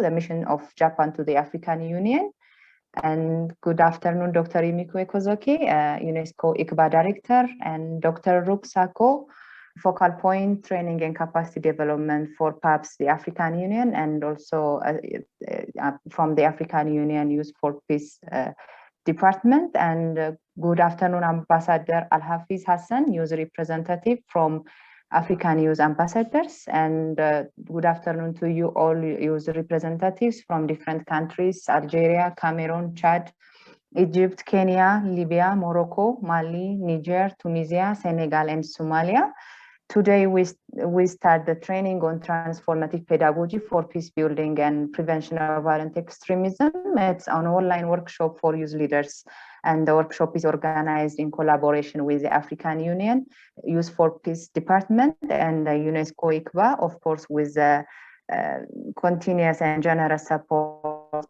the mission of Japan to the African Union. And good afternoon, Dr. Imiku Ekozoki, UNESCO ICBA Director, and Dr. Ruk Sako, Focal Point Training and Capacity Development for PAPS, the African Union, and also from the African Union Youth for Peace Department. And good afternoon, Ambassador Al-Hafiz Hassan, Youth Representative from African Youth Ambassadors, and good afternoon to you all youth representatives from different countries: Algeria, Cameroon, Chad, Egypt, Kenya, Libya, Morocco, Mali, Niger, Tunisia, Senegal, and Somalia. Today we start the training on transformative pedagogy for peace building and prevention of violent extremism. It's an online workshop for youth leaders, and the workshop is organized in collaboration with the African Union Youth for Peace Department and the UNESCO ICBA, of course, with the continuous and generous support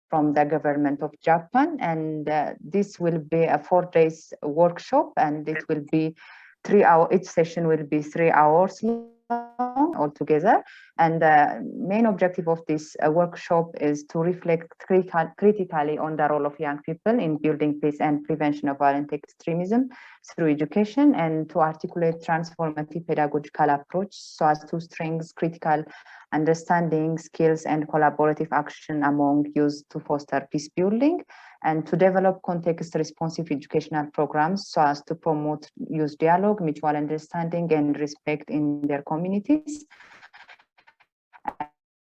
from the government of Japan. And this will be a 4 days workshop, and it will be 3 hours. Each session will be 3 hours long altogether. And the main objective of this workshop is to reflect critically on the role of young people in building peace and prevention of violent extremism through education, and to articulate transformative pedagogical approach so as to strengthen critical understanding, skills, and collaborative action among youth to foster peace building, and to develop context-responsive educational programs so as to promote youth dialogue, mutual understanding, and respect in their communities,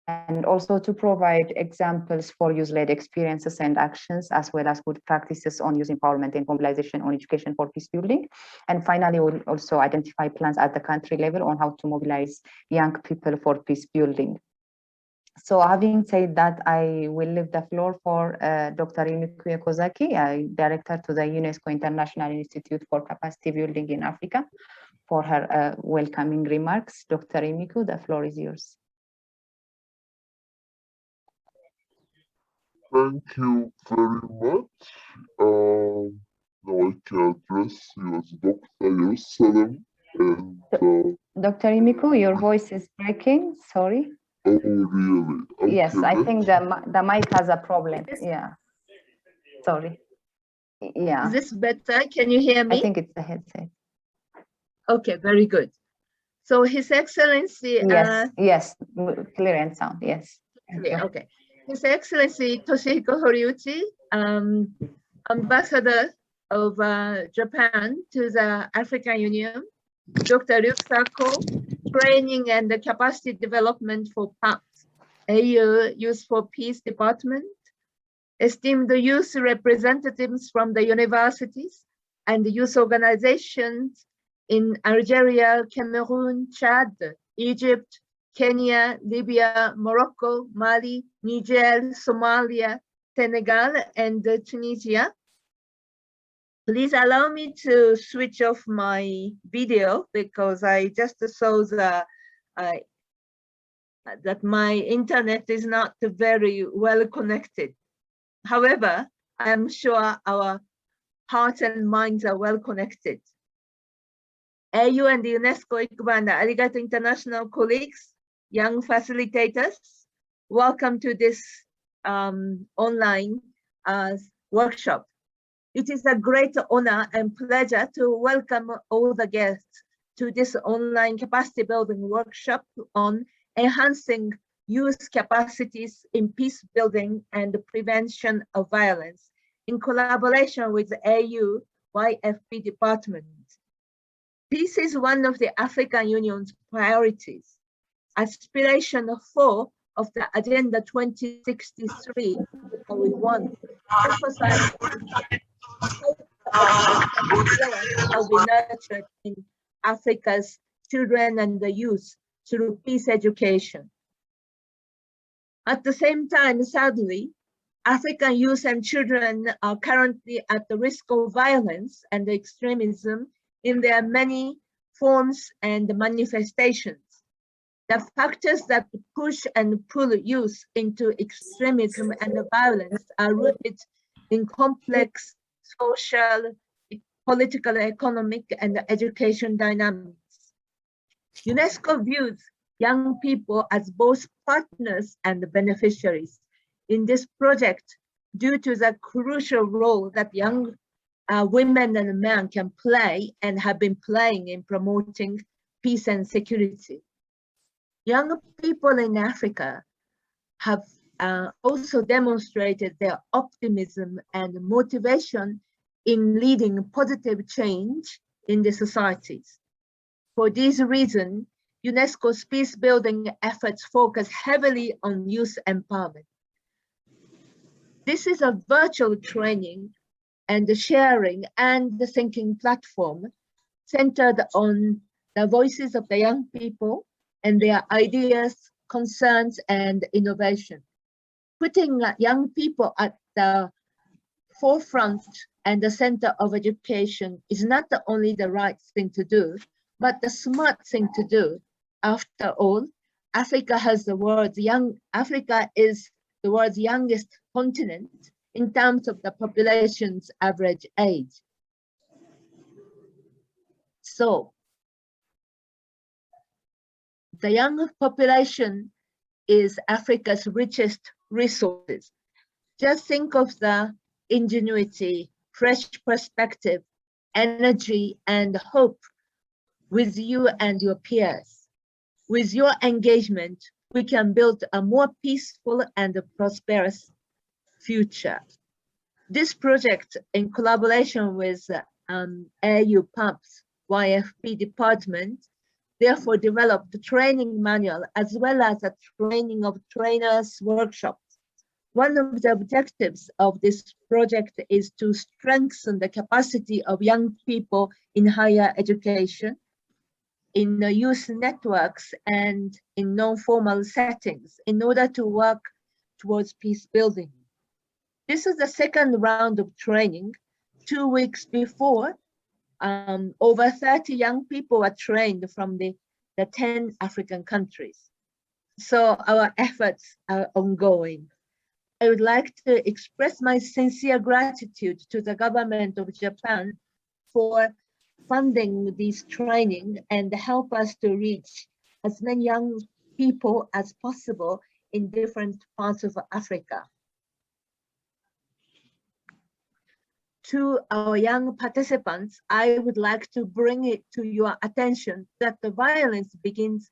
and also to provide examples for youth-led experiences and actions, as well as good practices on youth empowerment and mobilization on education for peace building. And finally, we'll also identify plans at the country level on how to mobilize young people for peace building. So having said that, I will leave the floor for Dr. Imiku Ekozaki, Director to the UNESCO International Institute for Capacity Building in Africa, for her welcoming remarks. Dr. Imiku, the floor is yours. Thank you very much. Now I can address you as Dr. Yerusalem. And Dr. Imiku, your voice is breaking. Sorry. Oh, really? Okay, yes, I think the mic has a problem. Yeah. Sorry. Yeah. Is this better? Can you hear me? I think it's the headset. Okay, very good. So His Excellency. Yes, clear and sound. Yes. Clear, okay. His Excellency Toshihiko Horiuchi, Ambassador of Japan to the African Union, Dr. Ruk Sako, Training and Capacity Development for PAPS, AU Youth for Peace Department, esteemed youth representatives from the universities and youth organizations in Algeria, Cameroon, Chad, Egypt, Kenya, Libya, Morocco, Mali, Niger, Somalia, Senegal, and Tunisia. Please allow me to switch off my video because I just saw that my internet is not very well connected. However, I am sure our hearts and minds are well connected. AU and the UNESCO ICBA and Arigato International colleagues, young facilitators, welcome to this online workshop. It is a great honor and pleasure to welcome all the guests to this online capacity building workshop on enhancing youth capacities in peace building and prevention of violence in collaboration with the AU YFP department. Peace is one of the African Union's priorities. Aspiration 4 of the Agenda 2063 that we want to emphasize will be nurtured in Africa's children and the youth through peace education. At the same time, sadly, African youth and children are currently at the risk of violence and extremism in their many forms and manifestations. The factors that push and pull youth into extremism and violence are rooted in complex social, political, economic, and education dynamics. UNESCO views young people as both partners and beneficiaries in this project due to the crucial role that young women and men can play and have been playing in promoting peace and security. Young people in Africa have also demonstrated their optimism and motivation in leading positive change in the societies. For these reasons, UNESCO's peace-building efforts focus heavily on youth empowerment. This is a virtual training and the sharing and the thinking platform centered on the voices of the young people and their ideas, concerns, and innovation. Putting young people at the forefront and the center of education is not only the right thing to do, but the smart thing to do. After all, Africa is the world's youngest continent in terms of the population's average age. So, the young population is Africa's richest resources. Just think of the ingenuity, fresh perspective, energy, and hope with you and your peers. With your engagement, we can build a more peaceful and prosperous future. This project, in collaboration with AU PUMP's YFP department, therefore developed the training manual as well as a training of trainers workshops. One of the objectives of this project is to strengthen the capacity of young people in higher education, in the youth networks, and in non-formal settings in order to work towards peace building. This is the second round of training. 2 weeks before, over 30 young people were trained from the 10 African countries. So our efforts are ongoing. I would like to express my sincere gratitude to the government of Japan for funding this training and help us to reach as many young people as possible in different parts of Africa. To our young participants, I would like to bring it to your attention that the violence begins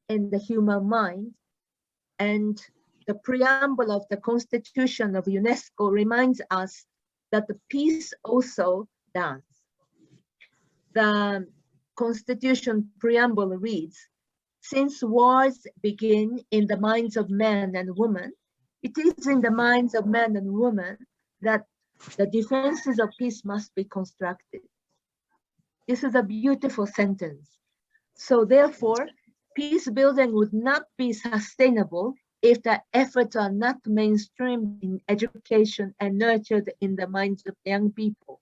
in the human mind, and the preamble of the Constitution of UNESCO reminds us that the peace also does. The Constitution preamble reads, "Since wars begin in the minds of men and women, it is in the minds of men and women that the defenses of peace must be constructed." This is a beautiful sentence. So therefore, peace building would not be sustainable if the efforts are not mainstreamed in education and nurtured in the minds of young people.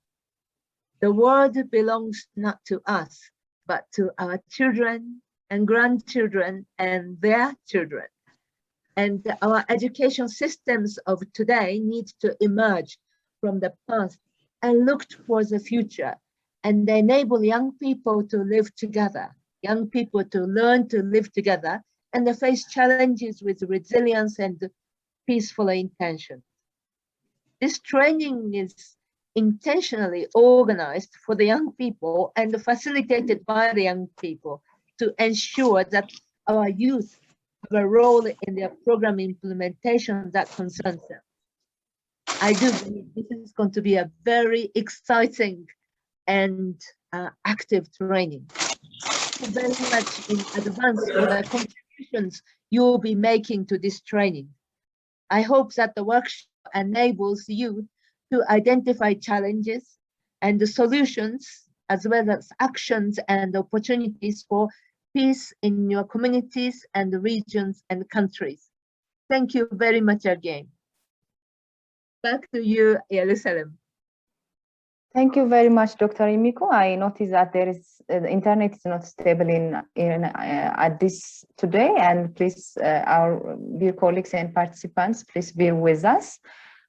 The world belongs not to us, but to our children and grandchildren and their children. And our education systems of today need to emerge from the past and look towards the future and enable young people to live together, young people to learn to live together and face challenges with resilience and peaceful intention. This training is intentionally organized for the young people and facilitated by the young people to ensure that our youth have a role in their program implementation that concerns them. I do believe this is going to be a very exciting and active training. Thank you very much in advance for the contributions you will be making to this training. I hope that the workshop enables you to identify challenges and the solutions, as well as actions and opportunities for peace in your communities and regions and countries. Thank you very much again. Back to you, Jerusalem. Thank you very much, Dr. Imiko. I noticed that there is the internet is not stable at this today, and please, our dear colleagues and participants, please bear with us.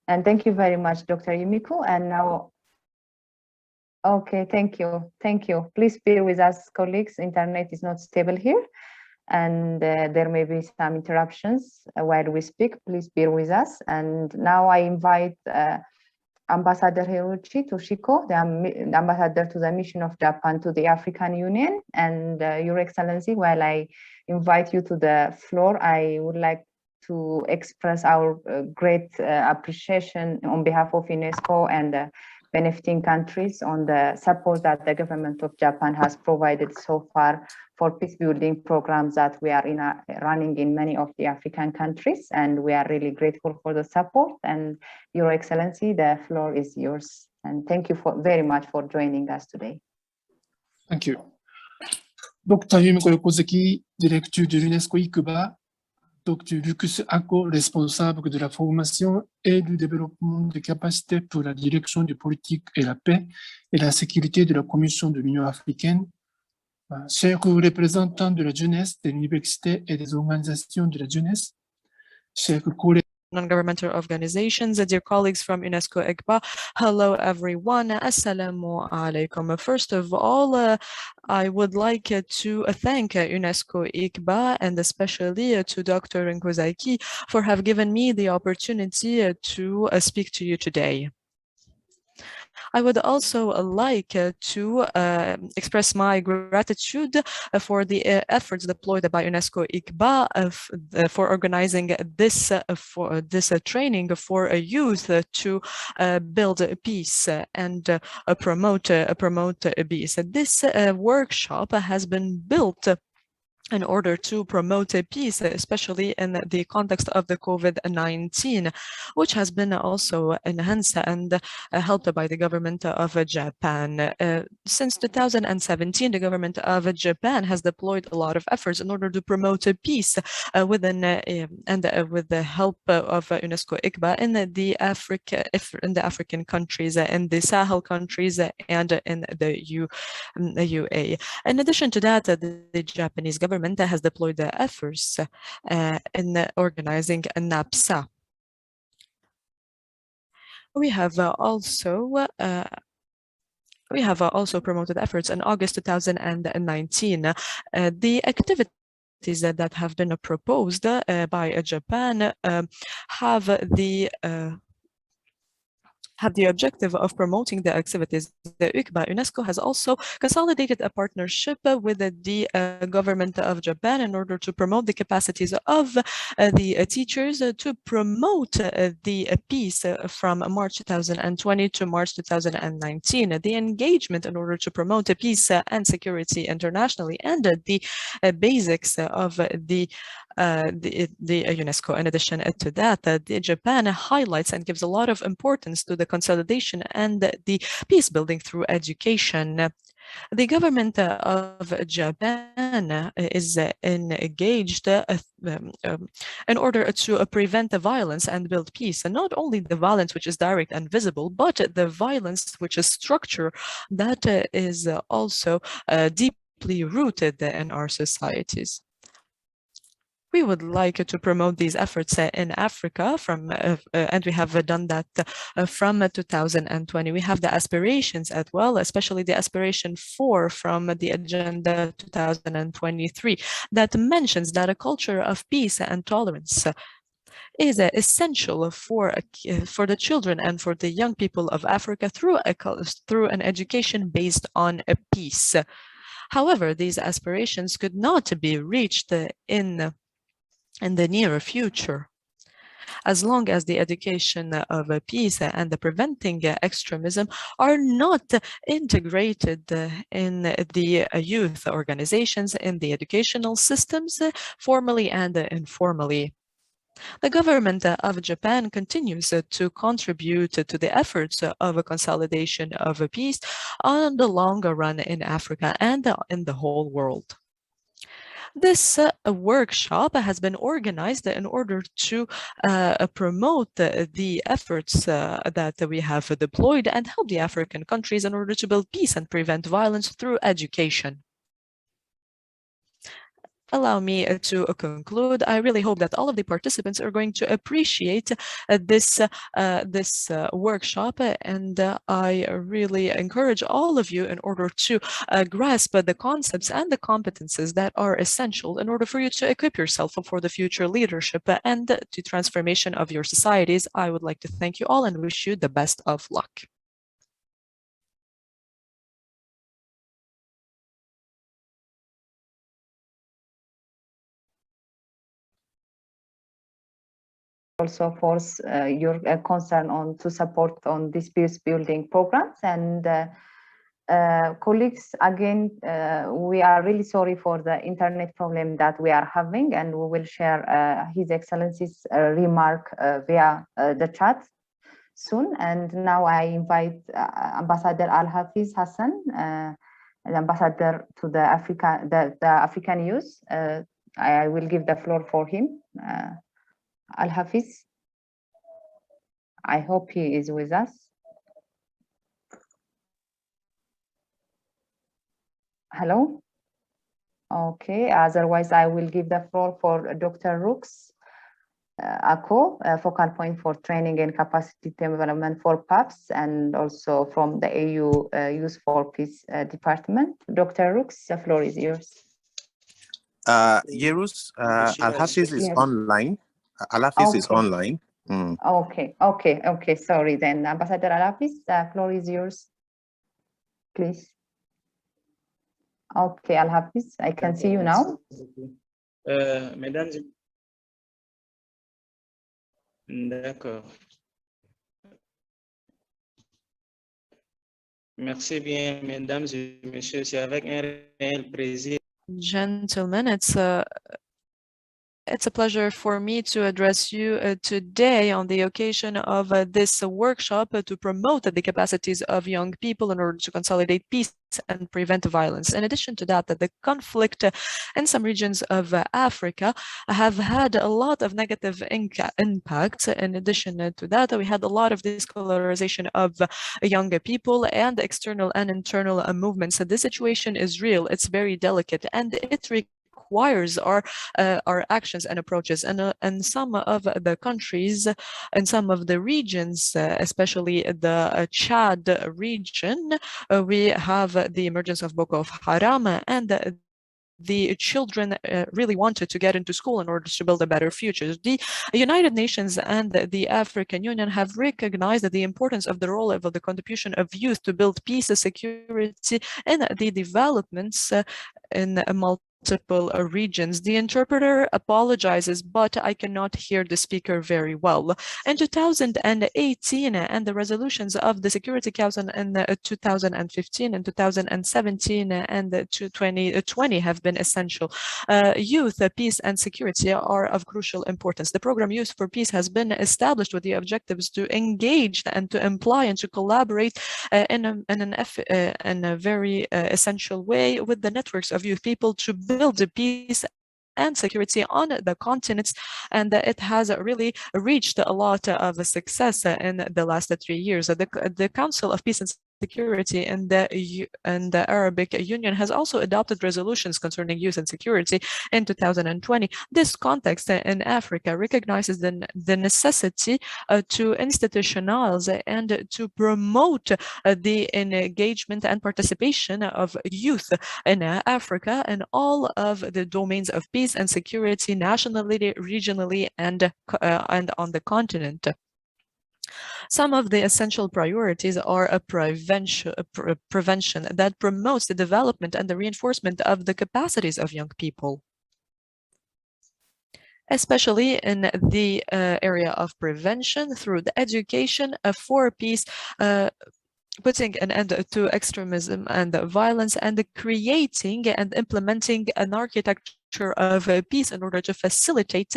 And thank you very much, Dr. Imiko. And now, okay, thank you. Please bear with us, colleagues. Internet is not stable here. and there may be some interruptions while we speak. Please bear with us. And now I invite Ambassador Hiroshi Toshiko, the ambassador to the mission of Japan to the African Union. And Your Excellency, while I invite you to the floor, I would like to express our great appreciation on behalf of Unesco and benefiting countries on the support that the government of Japan has provided so far for peace building programs that we are running in many of the African countries. And we are really grateful for the support. And Your Excellency, the floor is yours. And thank you very much for joining us today. Thank you. Dr. Yumiko Yokozaki, directeur de l'Unesco ICBA, Dr. Lucas Ako, responsable de la formation et du développement des capacités pour la direction des politiques et la paix et la sécurité de la Commission de l'Union africaine, chers représentants de la jeunesse, des universités et des organisations de la jeunesse, chers collègues, non-governmental organizations, dear colleagues from Unesco ICBA, hello everyone, assalamu alaikum. First of all, I would like to thank Unesco ICBA and especially to Dr. Nkozaki for have given me the opportunity to speak to you today. I would also like to express my gratitude for the efforts deployed by Unesco ICBA for organizing this training for youth to build peace and promote peace. This workshop has been built in order to promote peace, especially in the context of the COVID-19, which has been also enhanced and helped by the government of Japan. Since 2017, the government of Japan has deployed a lot of efforts in order to promote peace within and with the help of Unesco ICBA in the African countries, in the Sahel countries, and in the UAE. In addition to that, the Japanese government has deployed the efforts in organizing a NAPSA. We have also promoted efforts in August 2019. The activities that have been proposed by Japan have the objective of promoting the activities. The UNESCO has also consolidated a partnership with the government of Japan in order to promote the capacities of the teachers to promote the peace from March 2020 to March 2019. The engagement in order to promote peace and security internationally and the basics of the UNESCO. In addition to that, the Japan highlights and gives a lot of importance to the consolidation and the peace building through education. The government of Japan is engaged in order to prevent the violence and build peace, and not only the violence which is direct and visible, but the violence which is structure that is also deeply rooted in our societies. We would like to promote these efforts in Africa and we have done that from 2020. We have the aspirations as well, especially the aspiration 4 from the Agenda 2023 that mentions that a culture of peace and tolerance is essential for the children and for the young people of Africa through an education based on peace. However, these aspirations could not be reached in the near future, as long as the education of peace and the preventing extremism are not integrated in the youth organizations, in the educational systems, formally and informally. The government of Japan continues to contribute to the efforts of a consolidation of peace on the longer run in Africa and in the whole world. This workshop has been organized in order to promote the efforts that we have deployed and help the African countries in order to build peace and prevent violence through education. allow me to conclude. I really hope that all of the participants are going to appreciate this workshop, and I really encourage all of you in order to grasp the concepts and the competences that are essential in order for you to equip yourself for the future leadership and the transformation of your societies. I would like to thank you all and wish you the best of luck. Also for your concern on to support on these peace building programs. And colleagues, again, we are really sorry for the internet problem that we are having, and we will share His Excellency's remark via the chat soon. And now I invite Ambassador Al-Hafiz Hassan, the ambassador to the African youth. I will give the floor for him. Al-Hafiz, I hope he is with us. Hello? Okay, otherwise I will give the floor for Dr. Rooks Ako, focal point for training and capacity development for PAPS, and also from the AU Youth for Peace Department. Dr. Rooks, the floor is yours. Yerus, Al-Hafiz is online. Al-Hafiz is online. Okay, sorry then. Ambassador Al-Hafiz, the floor is yours, please. Okay, Al-Hafiz, I can see you now. Mesdames, d'accord. Merci bien, mesdames et messieurs. C'est avec un réel plaisir. Gentlemen, it's a pleasure for me to address you today on the occasion of this workshop to promote the capacities of young people in order to consolidate peace and prevent violence. In addition to that, the conflict in some regions of Africa have had a lot of negative impacts. In addition to that, we had a lot of discolorization of younger people and external and internal movements. So this situation is real, it's very delicate, and it requires our actions and approaches. And some of the countries and some of the regions, especially the Chad region, we have the emergence of Boko Haram, and the children really wanted to get into school in order to build a better future. The United Nations and the African Union have recognized the importance of the role of the contribution of youth to build peace, security, and the developments in multiple regions. The interpreter apologizes, but I cannot hear the speaker very well. In 2018, and the resolutions of the Security Council in 2015 and 2017 and 2020 have been essential. Youth, peace, and security are of crucial importance. The program Youth for Peace has been established with the objectives to engage and to imply and to collaborate in a very essential way with the networks of youth people to build the peace and security on the continents, and it has really reached a lot of success in the last 3 years. The Council of Peace and Security and the Arabic Union has also adopted resolutions concerning youth and security in 2020. This context in Africa recognizes the necessity to institutionalize and to promote the engagement and participation of youth in Africa and all of the domains of peace and security nationally, regionally, and on the continent. Some of the essential priorities are a prevention that promotes the development and the reinforcement of the capacities of young people, especially in the area of prevention through the education for peace, putting an end to extremism and violence, and creating and implementing an architecture of peace in order to facilitate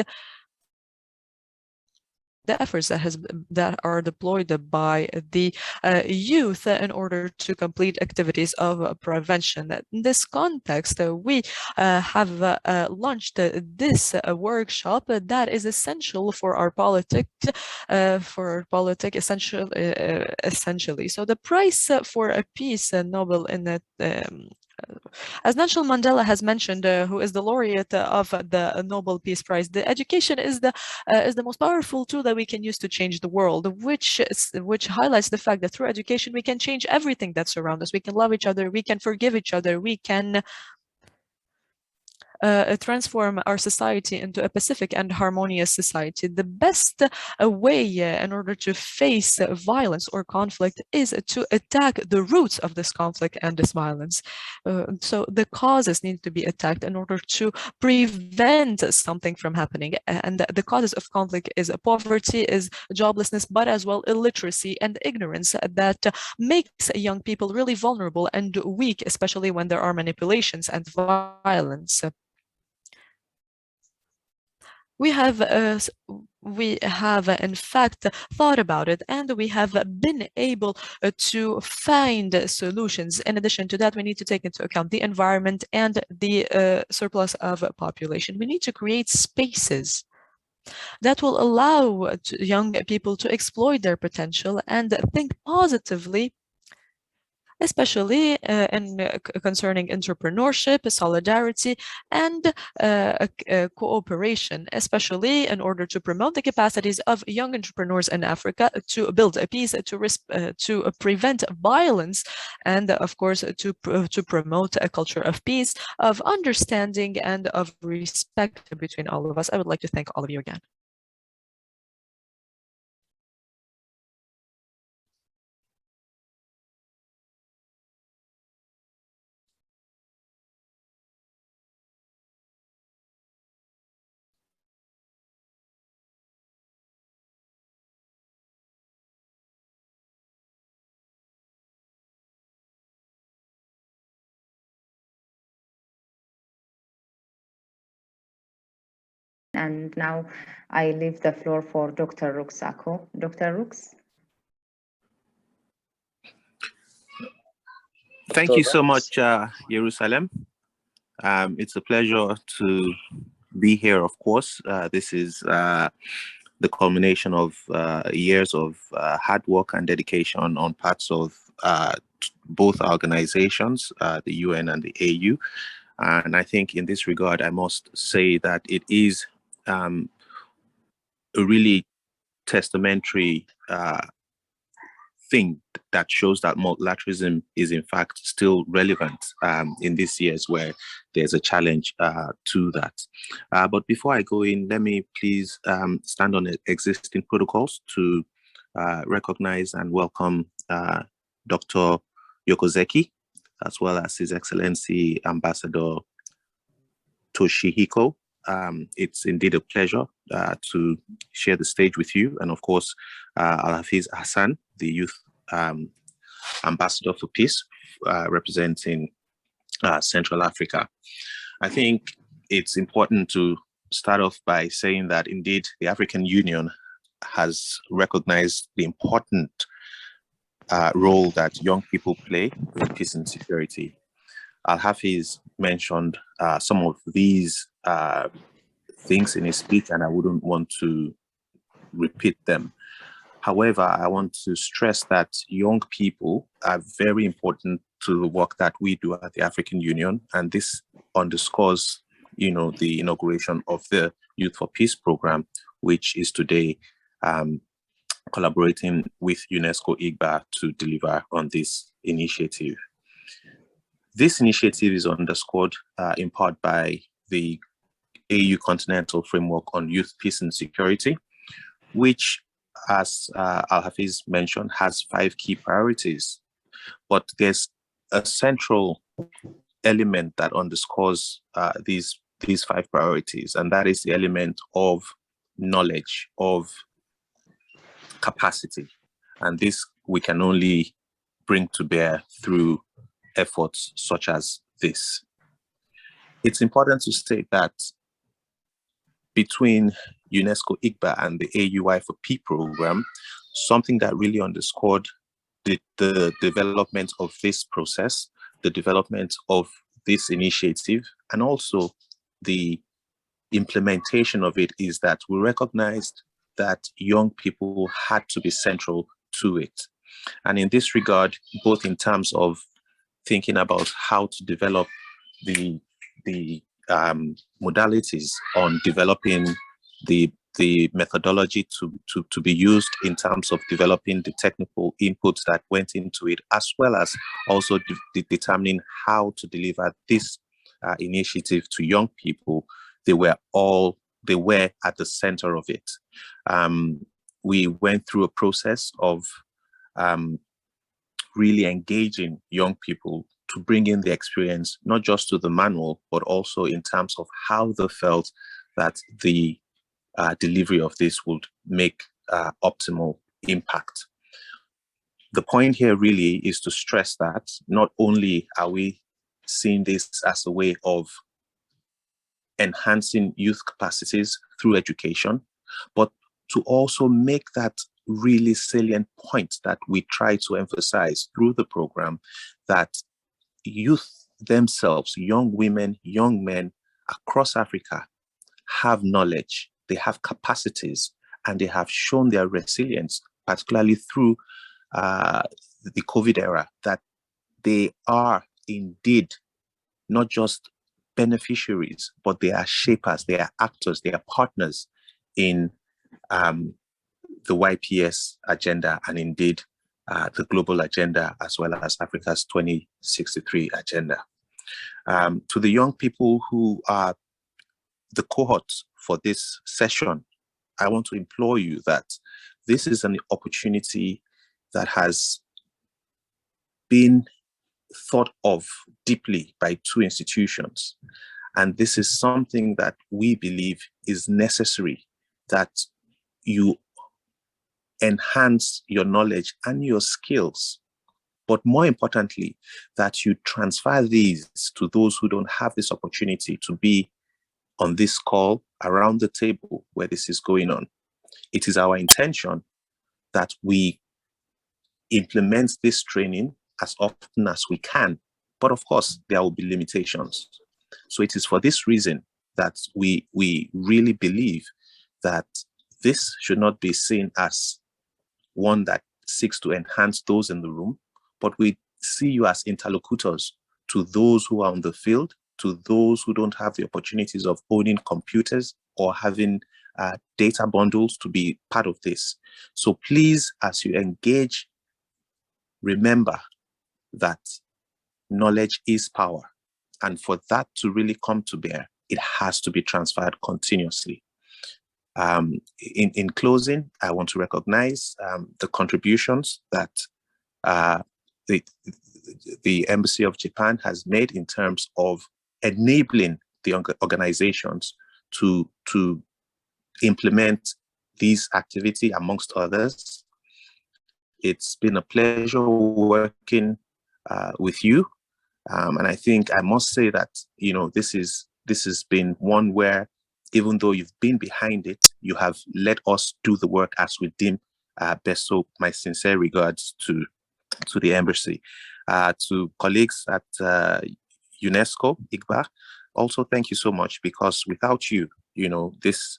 the efforts that are deployed by the youth in order to complete activities of prevention. In this context, we have launched this workshop that is essential for our essentially. So the price for a peace Nobel in as Nelson Mandela has mentioned, who is the laureate of the Nobel Peace Prize, the education is the most powerful tool that we can use to change the world, which highlights the fact that through education we can change everything that surrounds us. We can love each other, we can forgive each other, we can transform our society into a pacific and harmonious society. The best way in order to face violence or conflict is to attack the roots of this conflict and this violence. So the causes need to be attacked in order to prevent something from happening. And the causes of conflict is poverty, is joblessness, but as well illiteracy and ignorance that makes young people really vulnerable and weak, especially when there are manipulations and violence. We have in fact thought about it, and we have been able to find solutions. In addition to that, we need to take into account the environment and the surplus of population. We need to create spaces that will allow young people to exploit their potential and think positively, especially concerning entrepreneurship, solidarity, and cooperation, especially in order to promote the capacities of young entrepreneurs in Africa to build a peace, to prevent violence, and of course to promote a culture of peace, of understanding, and of respect between all of us. I would like to thank all of you again. And now I leave the floor for Dr. Ruksako. Dr. Ruks. Thank you so much, Jerusalem. It's a pleasure to be here, of course. This is the culmination of years of hard work and dedication on parts of both organizations, the UN and the AU. And I think in this regard, I must say that it is a really testamentary thing that shows that multilateralism is in fact still relevant in these years where there's a challenge to that. But before I go in, let me please stand on existing protocols to recognize and welcome Dr. Yokozeki, as well as His Excellency Ambassador Toshihiko. It's indeed a pleasure to share the stage with you. And of course, Al-Hafiz Hassan, the Youth Ambassador for Peace, representing Central Africa. I think it's important to start off by saying that indeed the African Union has recognized the important role that young people play in peace and security. Al-Hafiz mentioned some of these things in his speech, and I wouldn't want to repeat them. However, I want to stress that young people are very important to the work that we do at the African Union, and this underscores, the inauguration of the Youth for Peace program, which is today collaborating with Unesco IGBA to deliver on this initiative. This initiative is underscored in part by the AU Continental Framework on Youth, Peace and Security, which, as Al-Hafiz mentioned, has 5 key priorities. But there's a central element that underscores these 5 priorities, and that is the element of knowledge, of capacity. And this we can only bring to bear through efforts such as this. It's important to state that between UNESCO IGBA and the AUI for P program, something that really underscored the development of this process, the development of this initiative, and also the implementation of it is that we recognized that young people had to be central to it. And in this regard, both in terms of thinking about how to develop the modalities on developing the methodology to be used in terms of developing the technical inputs that went into it, as well as also determining how to deliver this initiative to young people. They were at the center of it. We went through a process of really engaging young people to bring in the experience, not just to the manual, but also in terms of how they felt that the delivery of this would make optimal impact. The point here really is to stress that not only are we seeing this as a way of enhancing youth capacities through education, but to also make that really salient point that we try to emphasize through the program, that youth themselves, young women, young men across Africa have knowledge, they have capacities, and they have shown their resilience, particularly through the COVID era, that they are indeed not just beneficiaries, but they are shapers, they are actors, they are partners in the YPS agenda, and indeed the global agenda, as well as Africa's 2063 agenda. To the young people who are the cohorts for this session, I want to implore you that this is an opportunity that has been thought of deeply by two institutions. And this is something that we believe is necessary, that you enhance your knowledge and your skills, but more importantly, that you transfer these to those who don't have this opportunity to be on this call, around the table where this is going on. It is our intention that we implement this training as often as we can, but of course, there will be limitations. So it is for this reason that we really believe that this should not be seen as one that seeks to enhance those in the room, but we see you as interlocutors to those who are on the field, to those who don't have the opportunities of owning computers or having data bundles to be part of this. So please, as you engage, remember that knowledge is power. And for that to really come to bear, it has to be transferred continuously. In closing, I want to recognize the contributions that the Embassy of Japan has made in terms of enabling the organizations to implement these activities, amongst others. It's been a pleasure working with you. And I think I must say that, you know, this has been one where, even though you've been behind it, you have let us do the work as we deem best. So my sincere regards to the embassy. To colleagues at UNESCO, IGBA, also thank you so much, because without you, you know, this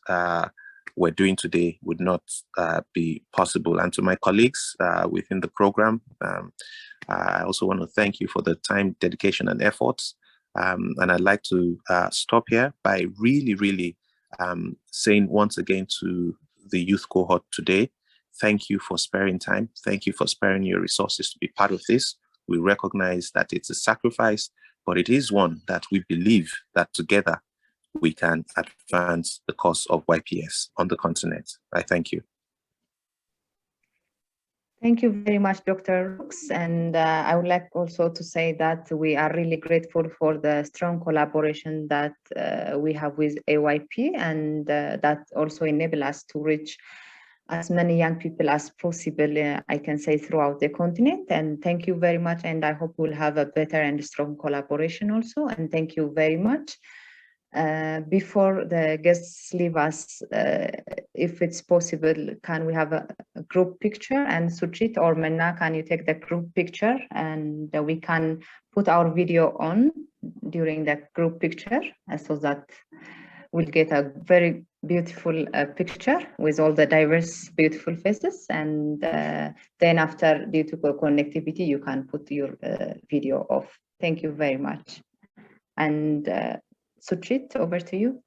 we're doing today would not be possible. And to my colleagues within the program, I also want to thank you for the time, dedication, and efforts. And I'd like to stop here by really saying once again to the youth cohort today, thank you for sparing time. Thank you for sparing your resources to be part of this. We recognize that it's a sacrifice, but it is one that we believe that together we can advance the cause of YPS on the continent. I thank you. Thank you very much, Dr. Rooks. And I would like also to say that we are really grateful for the strong collaboration that we have with AYP, and that also enable us to reach as many young people as possible, I can say, throughout the continent. And thank you very much. And I hope we'll have a better and strong collaboration also. And thank you very much. Before the guests leave us, if it's possible, can we have a group picture? And Suchit or Menna, can you take the group picture, and we can put our video on during the group picture, so that we'll get a very beautiful picture with all the diverse, beautiful faces. And then after, due to connectivity, you can put your video off. Thank you very much. And Suchit, over to you.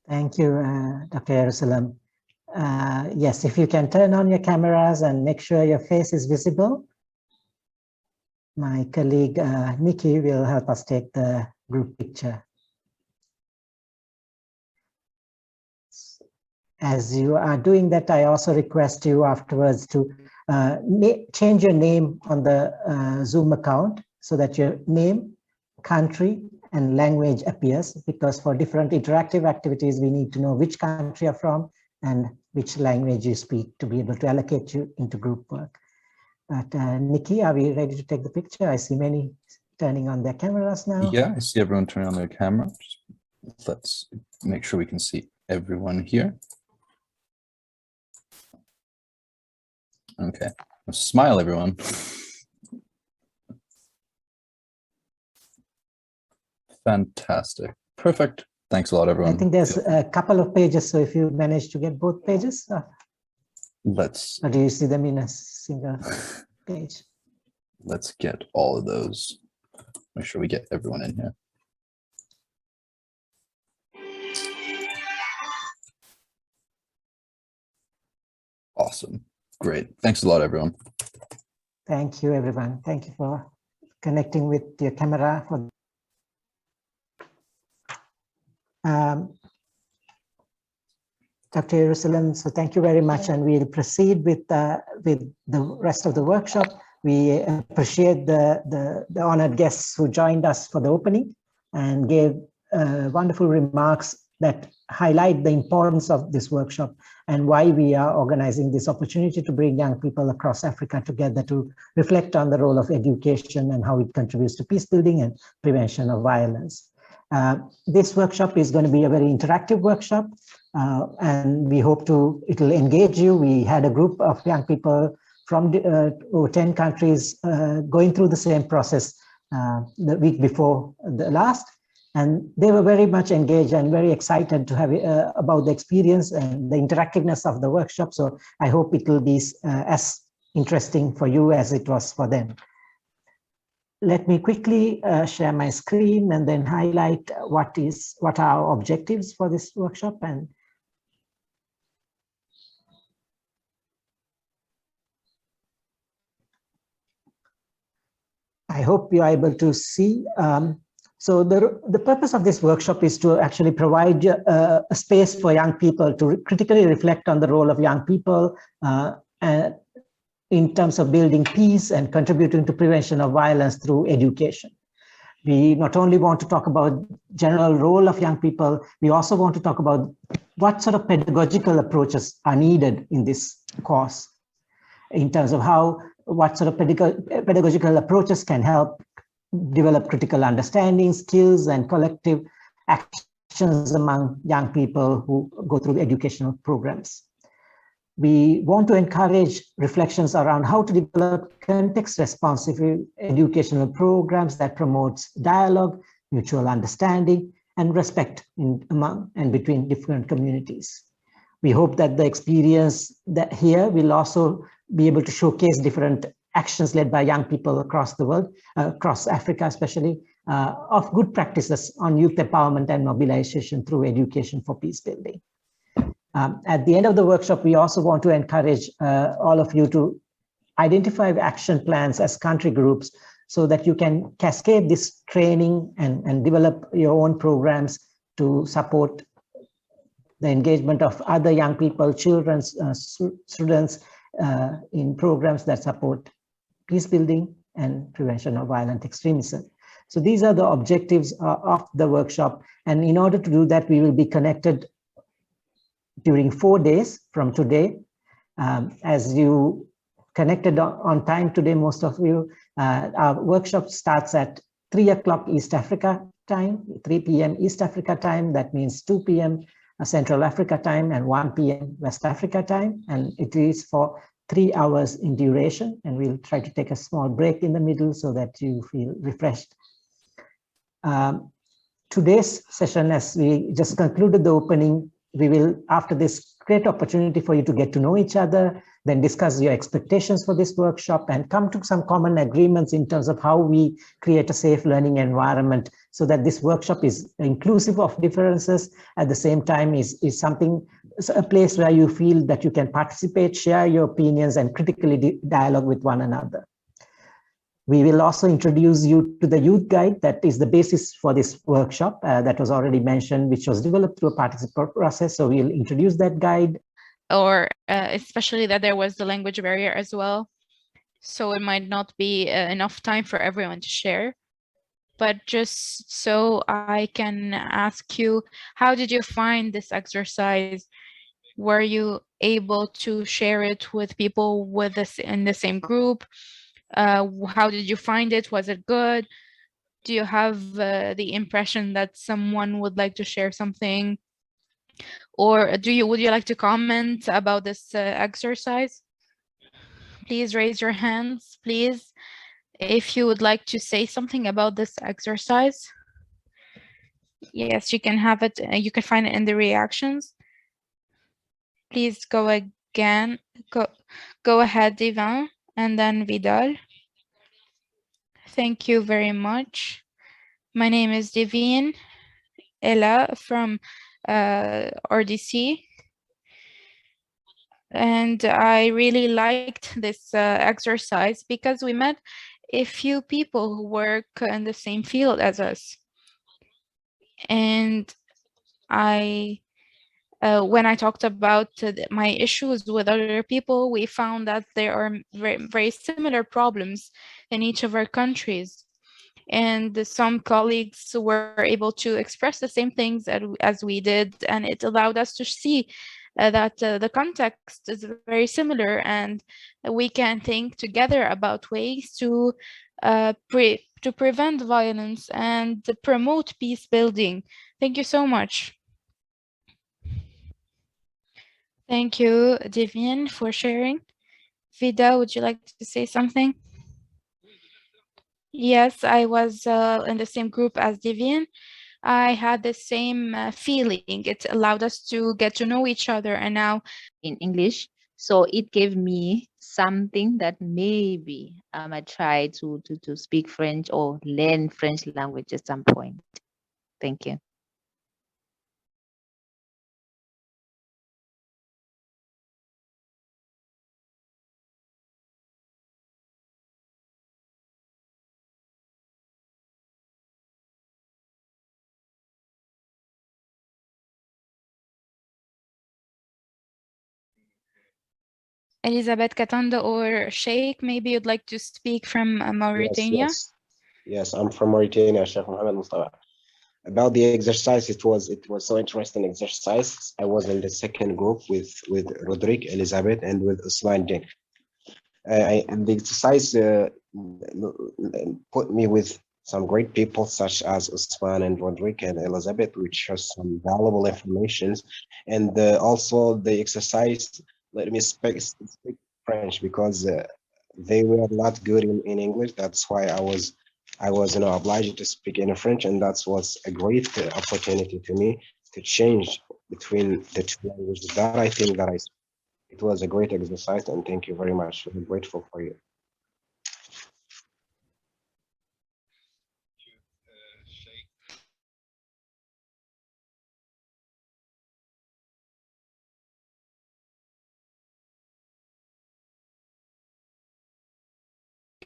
Thank you, Dr. Jerusalem. Yes, if you can turn on your cameras and make sure your face is visible. My colleague Nikki will help us take the group picture. As you are doing that, I also request you afterwards to change your name on the Zoom account so that your name, country, and language appears, because for different interactive activities, we need to know which country you're from and which language you speak to be able to allocate you into group work. But Nikki, are we ready to take the picture? I see many turning on their cameras now. Yeah, I see everyone turning on their camera. Let's make sure we can see everyone here. Okay, smile, everyone. Fantastic. Perfect. Thanks a lot, everyone. I think there's a couple of pages, so if you manage to get both pages, let's. or do you see them in a single page? Let's get all of those. Make sure we get everyone in here. Awesome. Great. Thanks a lot, everyone. Thank you, everyone. Thank you for connecting with your camera. Dr. Jerusalem, so thank you very much, and we'll proceed with the rest of the workshop. We appreciate the honored guests who joined us for the opening and gave wonderful remarks that highlight the importance of this workshop and why we are organizing this opportunity to bring young people across Africa together to reflect on the role of education and how it contributes to peace building and prevention of violence. This workshop is going to be a very interactive workshop, and we hope it'll engage you. We had a group of young people from 10 countries going through the same process the week before the last, and they were very much engaged and very excited to have about the experience and the interactiveness of the workshop. So I hope it will be as interesting for you as it was for them. Let me quickly share my screen and then highlight what are our objectives for this workshop. And I hope you are able to see. So the purpose of this workshop is to actually provide a space for young people to critically reflect on the role of young people in terms of building peace and contributing to prevention of violence through education. We not only want to talk about general role of young people, we also want to talk about what sort of pedagogical approaches are needed in this course in terms of what sort of pedagogical approaches can help develop critical understanding, skills, and collective actions among young people who go through educational programs. We want to encourage reflections around how to develop context-responsive educational programs that promotes dialogue, mutual understanding, and respect among and between different communities. We hope that the experience that here will also be able to showcase different actions led by young people across the world, across Africa especially, of good practices on youth empowerment and mobilization through education for peace building. At the end of the workshop, we also want to encourage all of you to identify action plans as country groups so that you can cascade this training and develop your own programs to support the engagement of other young people, children, students in programs that support peace building and prevention of violent extremism. So these are the objectives of the workshop. And in order to do that, we will be connected during 4 days from today. As you connected on time today, most of you, our workshop starts at 3 o'clock East Africa time, 3 p.m. East Africa time. That means 2 p.m. Central Africa time and 1 p.m. West Africa time. And it is for 3 hours in duration. And we'll try to take a small break in the middle so that you feel refreshed. today's session, as we just concluded the opening, we will, after this, great opportunity for you to get to know each other, then discuss your expectations for this workshop and come to some common agreements in terms of how we create a safe learning environment so that this workshop is inclusive of differences, at the same time is something, a place where you feel that you can participate, share your opinions, and critically dialogue with one another. We will also introduce you to the youth guide that is the basis for this workshop that was already mentioned, which was developed through a participatory process. So we'll introduce that guide. Or especially that there was the language barrier as well. So it might not be enough time for everyone to share. But just so I can ask you, how did you find this exercise? Were you able to share it with people with us in the same group? How did you find it? Was it good? Do you have the impression that someone would like to share something? Or would you like to comment about this exercise? Please raise your hands, please, if you would like to say something about this exercise. Yes, you can have it. You can find it in the reactions. Please go again. Go ahead, Divan, and then Vidal. Thank you very much. My name is Divine Ella from RDC. And I really liked this exercise because we met a few people who work in the same field as us. And when I talked about my issues with other people, we found that there are very similar problems in each of our countries. And some colleagues were able to express the same things as we did, and it allowed us to see that the context is very similar, and we can think together about ways to prevent violence and to promote peace building. Thank you so much. Thank you, Divine, for sharing. Vida, would you like to say something? Yes, I was in the same group as Divine. I had the same feeling. It allowed us to get to know each other, and now in English. So it gave me something that maybe I might try to speak French or learn French language at some point. Thank you. Elizabeth Katanda or Sheikh, maybe you'd like to speak from Mauritania? Yes, I'm from Mauritania, Sheikh Mohammed Mustafa. About the exercise, it was so interesting exercise. I was in the second group with Roderick, Elizabeth, and with Usman Jane. And the exercise put me with some great people such as Usman and Roderick and Elizabeth, which has some valuable information. And also the exercise let me speak French because they were not good in English. That's why I was obliged to speak in French, and that was a great opportunity to me to change between the two languages. That I think that it was a great exercise, and thank you very much. I'm grateful for you.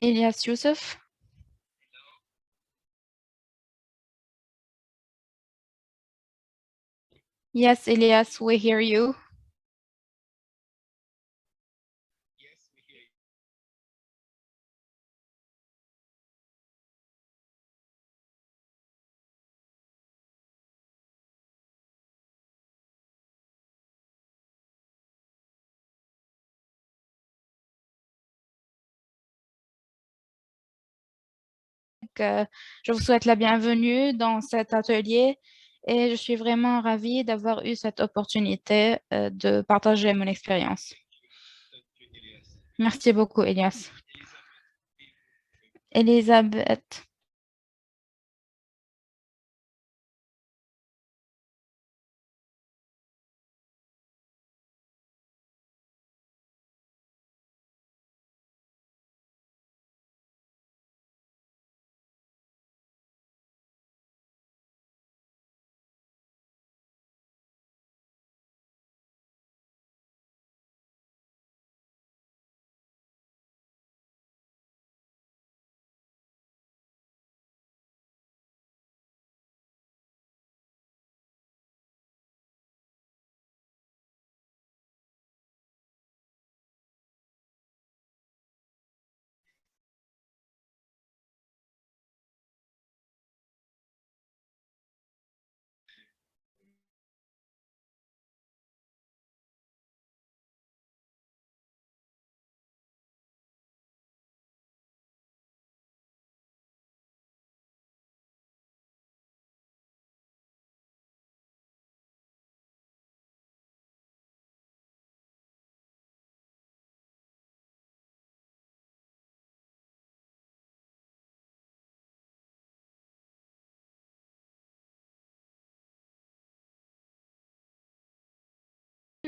Ilyas Yusuf. Yes, Ilyas, we hear you. Je vous souhaite la bienvenue dans cet atelier et je suis vraiment ravie d'avoir eu cette opportunité de partager mon expérience. Merci beaucoup, Elias. Elisabeth.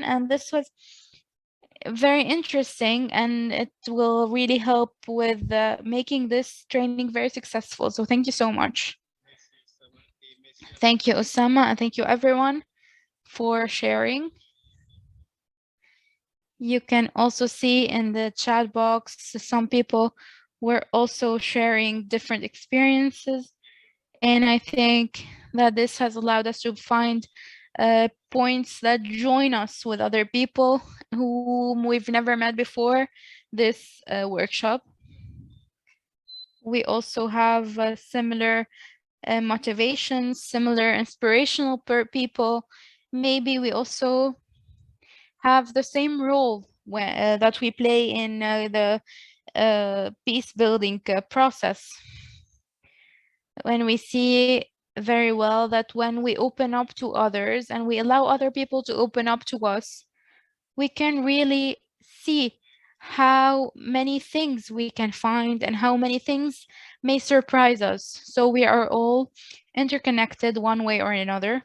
and this was very interesting, and it will really help with making this training very successful. So thank you so much. Thank you, Osama, and thank you everyone for sharing. You can also see in the chat box, some people were also sharing different experiences. And I think that this has allowed us to find points that join us with other people whom we've never met before this workshop. We also have similar motivations, similar inspirational people. Maybe we also have the same role that we play in the peace building process. When we see very well that when we open up to others and we allow other people to open up to us, we can really see how many things we can find and how many things may surprise us. So we are all interconnected one way or another.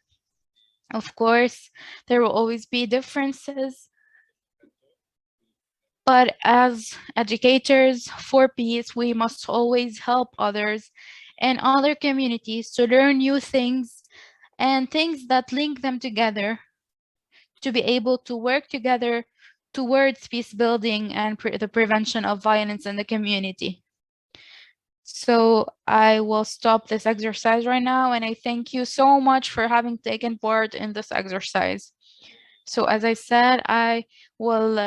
Of course, there will always be differences, but as educators for peace, we must always help others and other communities to learn new things and things that link them together to be able to work together towards peace building and the prevention of violence in the community. So I will stop this exercise right now, and I thank you so much for having taken part in this exercise. So as I said, I will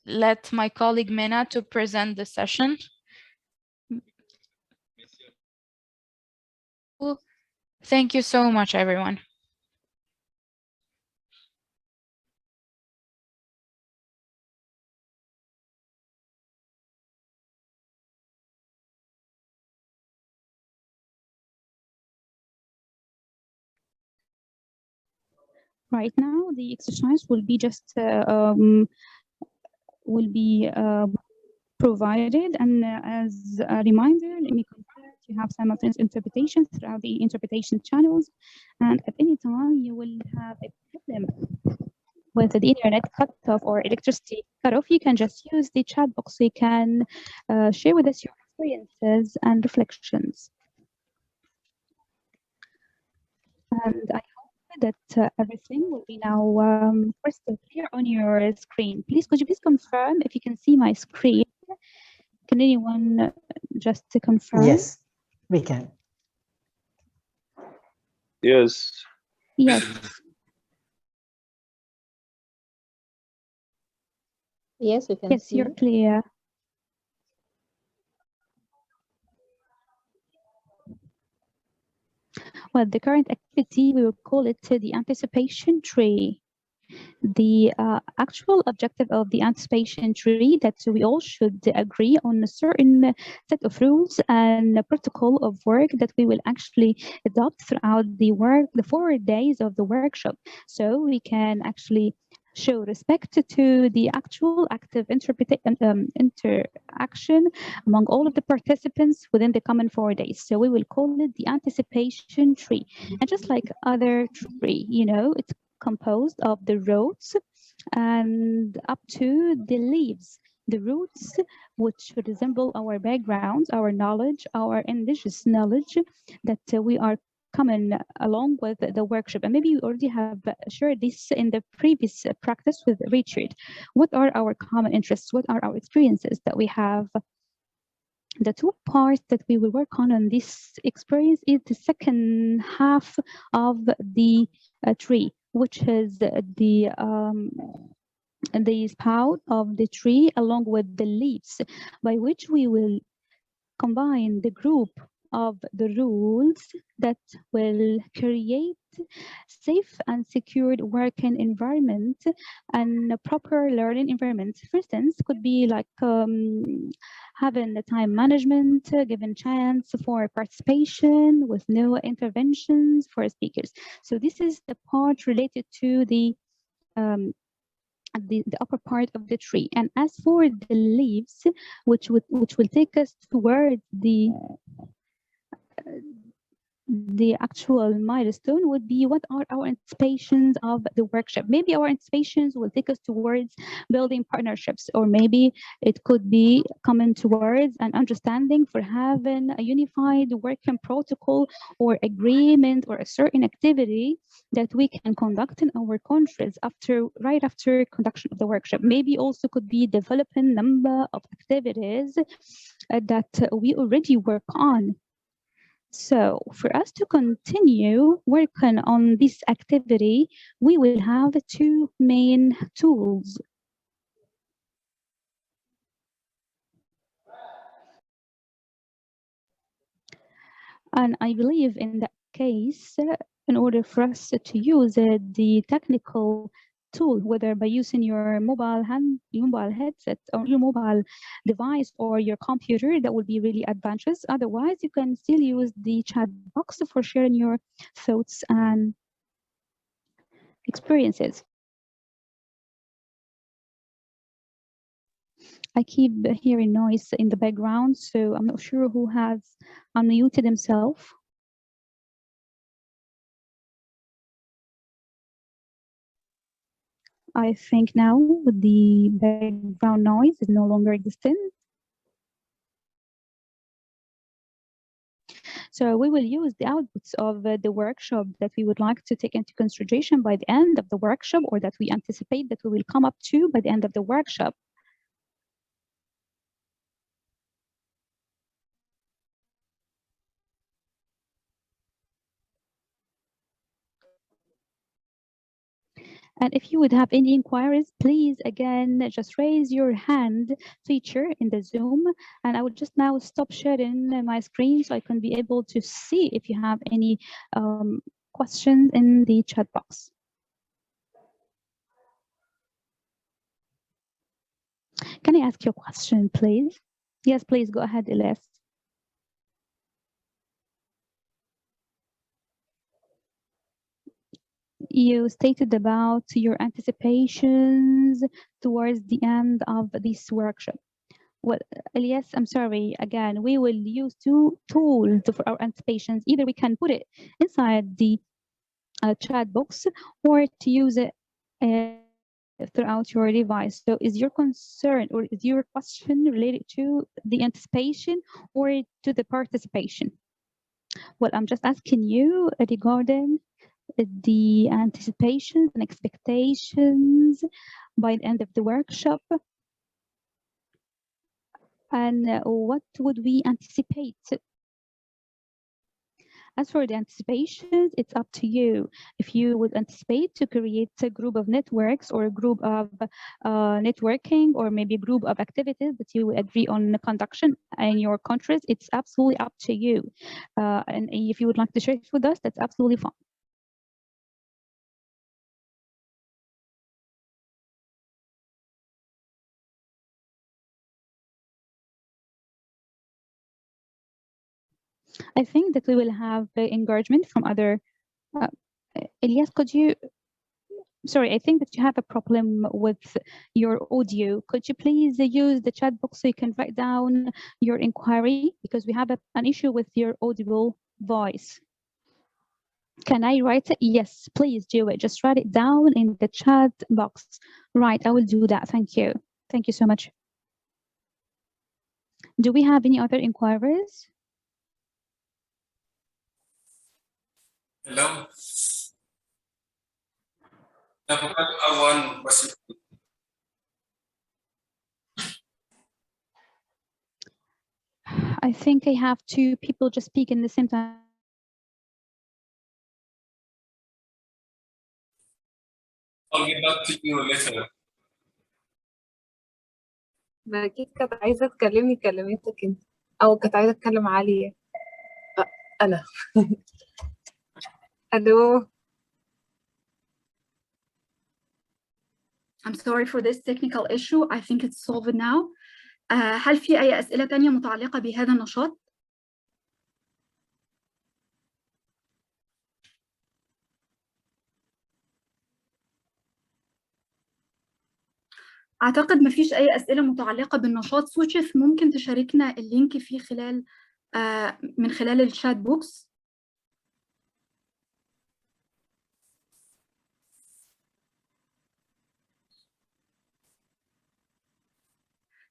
let my colleague Mena to present the session. Thank you so much, everyone. Right now, the exercise will be just provided, and as a reminder, let me confirm you have simultaneous interpretation throughout the interpretation channels, and at any time you will have a problem with the internet cut-off or electricity cut-off, you can just use the chat box. So you can share with us your experiences and reflections. And I hope that everything will be now crystal clear on your screen. Please, could you please confirm if you can see my screen? Can anyone just to confirm? Yes, we can. Yes. Yes. Yes, we can Yes, see. you're clear. Well, the current activity, we will call it the anticipation tree. The actual objective of the anticipation tree that we all should agree on a certain set of rules and a protocol of work that we will actually adopt throughout the 4 days of the workshop. So we can actually show respect to the actual active interaction among all of the participants within the common 4 days. So we will call it the anticipation tree. And just like other tree, you know, it's composed of the roots and up to the leaves. The roots, which resemble our backgrounds, our knowledge, our indigenous knowledge that we are coming along with the workshop. And maybe you already have shared this in the previous practice with Richard. What are our common interests? What are our experiences that we have? The 2 parts that we will work on this experience is the second half of the tree, which is the spout of the tree along with the leaves, by which we will combine the group of the rules that will create safe and secured working environment and a proper learning environment. For instance, could be like having the time management, given chance for participation with no interventions for speakers. So this is the part related to the upper part of the tree. And as for the leaves, which will take us towards the actual milestone would be what are our anticipations of the workshop. Maybe our anticipations will take us towards building partnerships, or maybe it could be coming towards an understanding for having a unified working protocol or agreement or a certain activity that we can conduct in our countries right after conduction of the workshop. Maybe also could be developing number of activities that we already work on. So for us to continue working on this activity, we will have two main tools. And I believe in that case, in order for us to use the technical tool, whether by using your mobile headset or your mobile device or your computer, that would be really advantageous. Otherwise, you can still use the chat box for sharing your thoughts and experiences. I keep hearing noise in the background, so I'm not sure who has unmuted himself. I think now the background noise is no longer existing. So we will use the outputs of the workshop that we would like to take into consideration by the end of the workshop, or that we anticipate that we will come up to by the end of the workshop. And if you would have any inquiries, please, again, just raise your hand feature in the Zoom. And I will just now stop sharing my screen so I can be able to see if you have any questions in the chat box. Can I ask you a question, please? Yes, please go ahead, Elias. You stated about your anticipations towards the end of this workshop. Well, Elias, I'm sorry, again, we will use two tools for our anticipations. Either we can put it inside the chat box, or to use it throughout your device. So is your concern or is your question related to the anticipation or to the participation? Well, I'm just asking you regarding the anticipations and expectations by the end of the workshop, and what would we anticipate? As for the anticipations, it's up to you. If you would anticipate to create a group of networks or a group of networking, or maybe a group of activities that you agree on conduction in your countries, it's absolutely up to you. And if you would like to share it with us, that's absolutely fine. I think that we will have engagement from other. Elias, could you? Sorry, I think that you have a problem with your audio. Could you please use the chat box so you can write down your inquiry, because we have an issue with your audible voice. Can I write it? Yes, please do it. Just write it down in the chat box. Right, I will do that. Thank you. Thank you so much. Do we have any other inquiries? Hello. I think I have two people just speak in the same time. I'll get back to you later. ما أكيد كانت عايزة تكلمني كلمتك أنت، أو كانت عايزة أتكلم عليا. أنا. ألو. I'm sorry for this technical issue. I think it's solved now. هل في أي أسئلة تانية متعلقة بهذا النشاط؟ أعتقد ما فيش أي أسئلة متعلقة بالنشاط. سوتشف ممكن تشاركنا اللينك فيه من خلال الشات بوكس.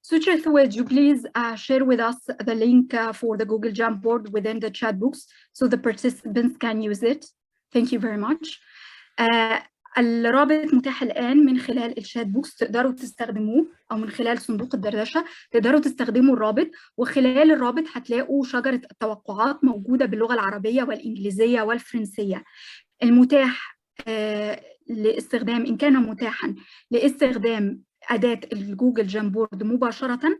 Suchith, would you please share with us the link for the Google Jamboard within the chat box so the participants can use it? Thank you very much. الرابط متاح الآن من خلال الشات بوكس، تقدروا تستخدموه، أو من خلال صندوق الدردشة تقدروا تستخدموا الرابط، وخلال الرابط هتلاقوا شجرة التوقعات موجودة باللغة العربية والإنجليزية والفرنسية. المتاح لاستخدام، إن كان متاحا لاستخدام أداة الجوجل جامبورد مباشرة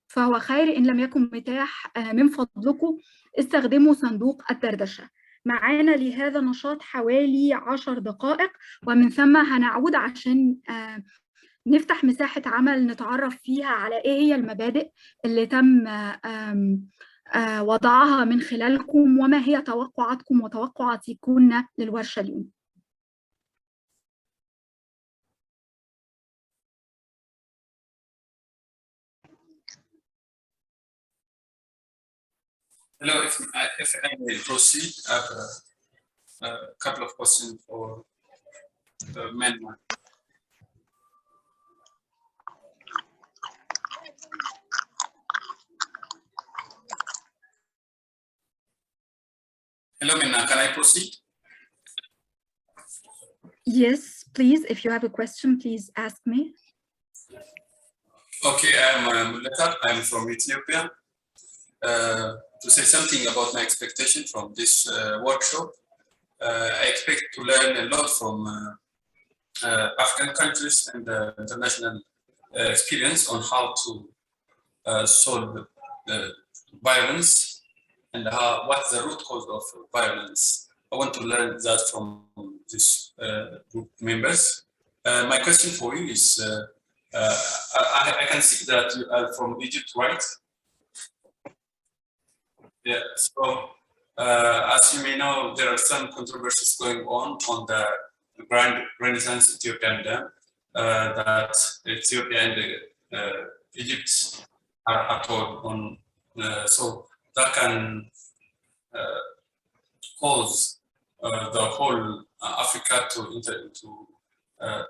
فهو خير. إن لم يكن متاح من فضلكم استخدموا صندوق الدردشة. معانا لهذا النشاط حوالي 10 دقائق، ومن ثم هنعود عشان نفتح مساحة عمل نتعرف فيها على إيه هي المبادئ اللي تم وضعها من خلالكم، وما هي توقعاتكم وتوقعاتكم للورشة اليوم. Hello, if I may proceed, I have a couple of questions for the Myanmar. Hello, Minna, can I proceed? Yes, please. If you have a question, please ask me. Okay, I'm Muleta. I'm from Ethiopia. To say something about my expectation from this workshop, I expect to learn a lot from African countries and international experience on how to solve violence and what's the root cause of violence. I want to learn that from this group members. My question for you is, I can see that you are from Egypt, right? Yeah, so as you may know, there are some controversies going on the Grand Renaissance Ethiopian Dam that Ethiopia and Egypt are accord on. So that can cause the whole Africa to enter into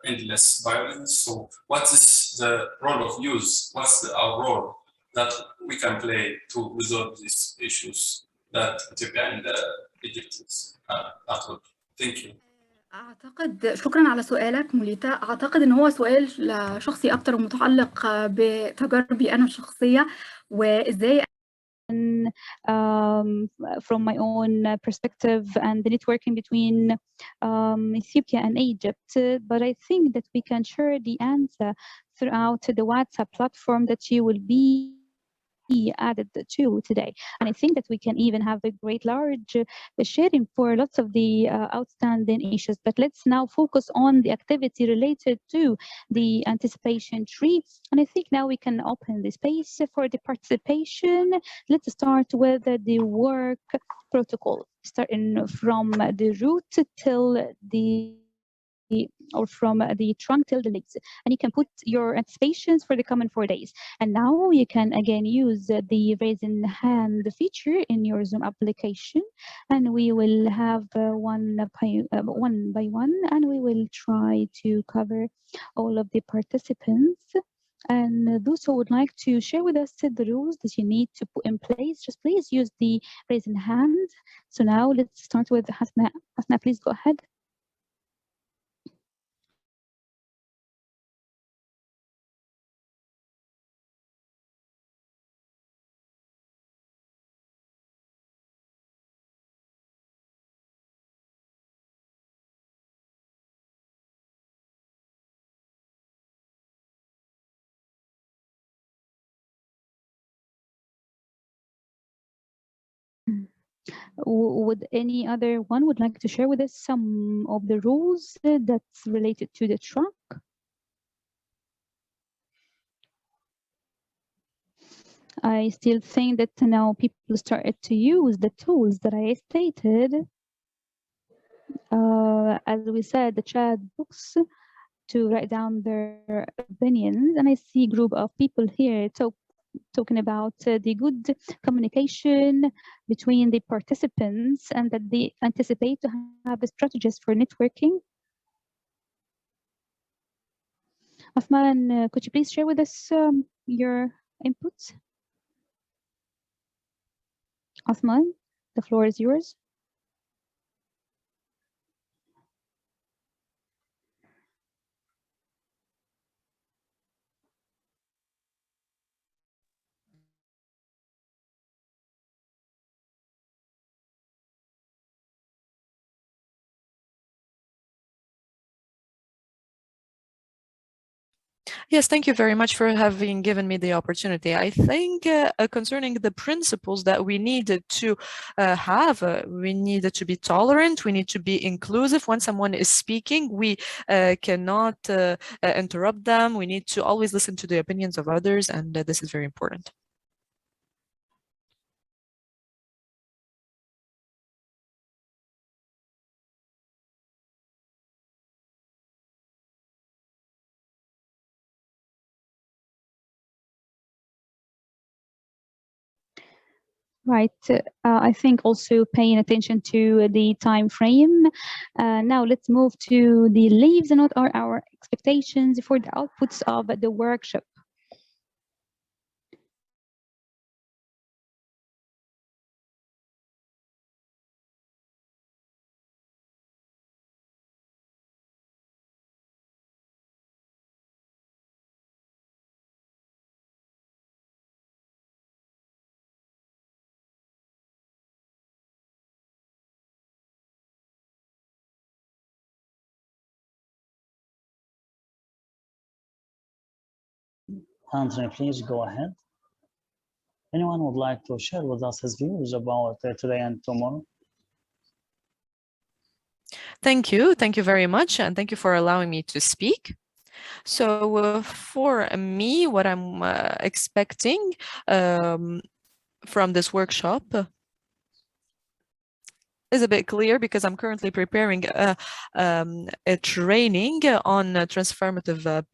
endless violence. So what is the role of youth? What's our role that we can play to resolve these issues that Ethiopia and Egypt are at? Thank you. أعتقد، شكرا على سؤالك موليتا. أعتقد إن هو سؤال شخصي أكتر ومتعلق بتجاربي أنا الشخصية، وإزاي from my own perspective and the networking between Ethiopia and Egypt. But I think that we can share the answer throughout the WhatsApp platform that you will be added to today. And I think that we can even have a great large sharing for lots of the outstanding issues. But let's now focus on the activity related to the anticipation tree. And I think now we can open the space for the participation. Let's start with the work protocol, starting from the root till or from the trunk till the legs, and you can put your anticipations for the coming 4 days. And now you can again use the raising hand feature in your Zoom application, and we will have one by one, and we will try to cover all of the participants. And those who would like to share with us the rules that you need to put in place, just please use the raising hand. So now let's start with Hasna. Hasna, please go ahead. Would any other one would like to share with us some of the rules that's related to the trunk? I still think that now people started to use the tools that I stated. As we said, the chat books to write down their opinions, and I see a group of people here talking about the good communication between the participants and that they anticipate to have strategies for networking. Osman, could you please share with us your inputs? Osman, the floor is yours. Yes, thank you very much for having given me the opportunity. I think concerning the principles that we needed to have, we needed to be tolerant, we need to be inclusive. When someone is speaking, we cannot interrupt them. We need to always listen to the opinions of others, and this is very important. Right. I think also paying attention to the time frame. Now let's move to the leaves and what are our expectations for the outputs of the workshop. Andre, please go ahead. Anyone would like to share with us his views about today and tomorrow? Thank you very much, and thank you for allowing me to speak. So for me, what I'm expecting from this workshop is a bit clear because I'm currently preparing a training on transformative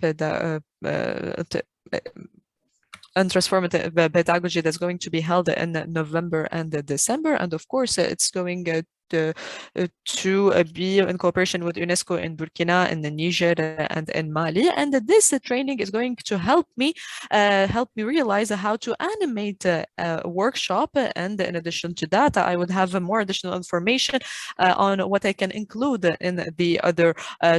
pedagogy that's going to be held in November and December, and of course it's going to be in cooperation with Unesco in Burkina, in Niger, and in Mali. And this training is going to help me realize how to animate a workshop. And in addition to that, I would have more additional information on what I can include in the other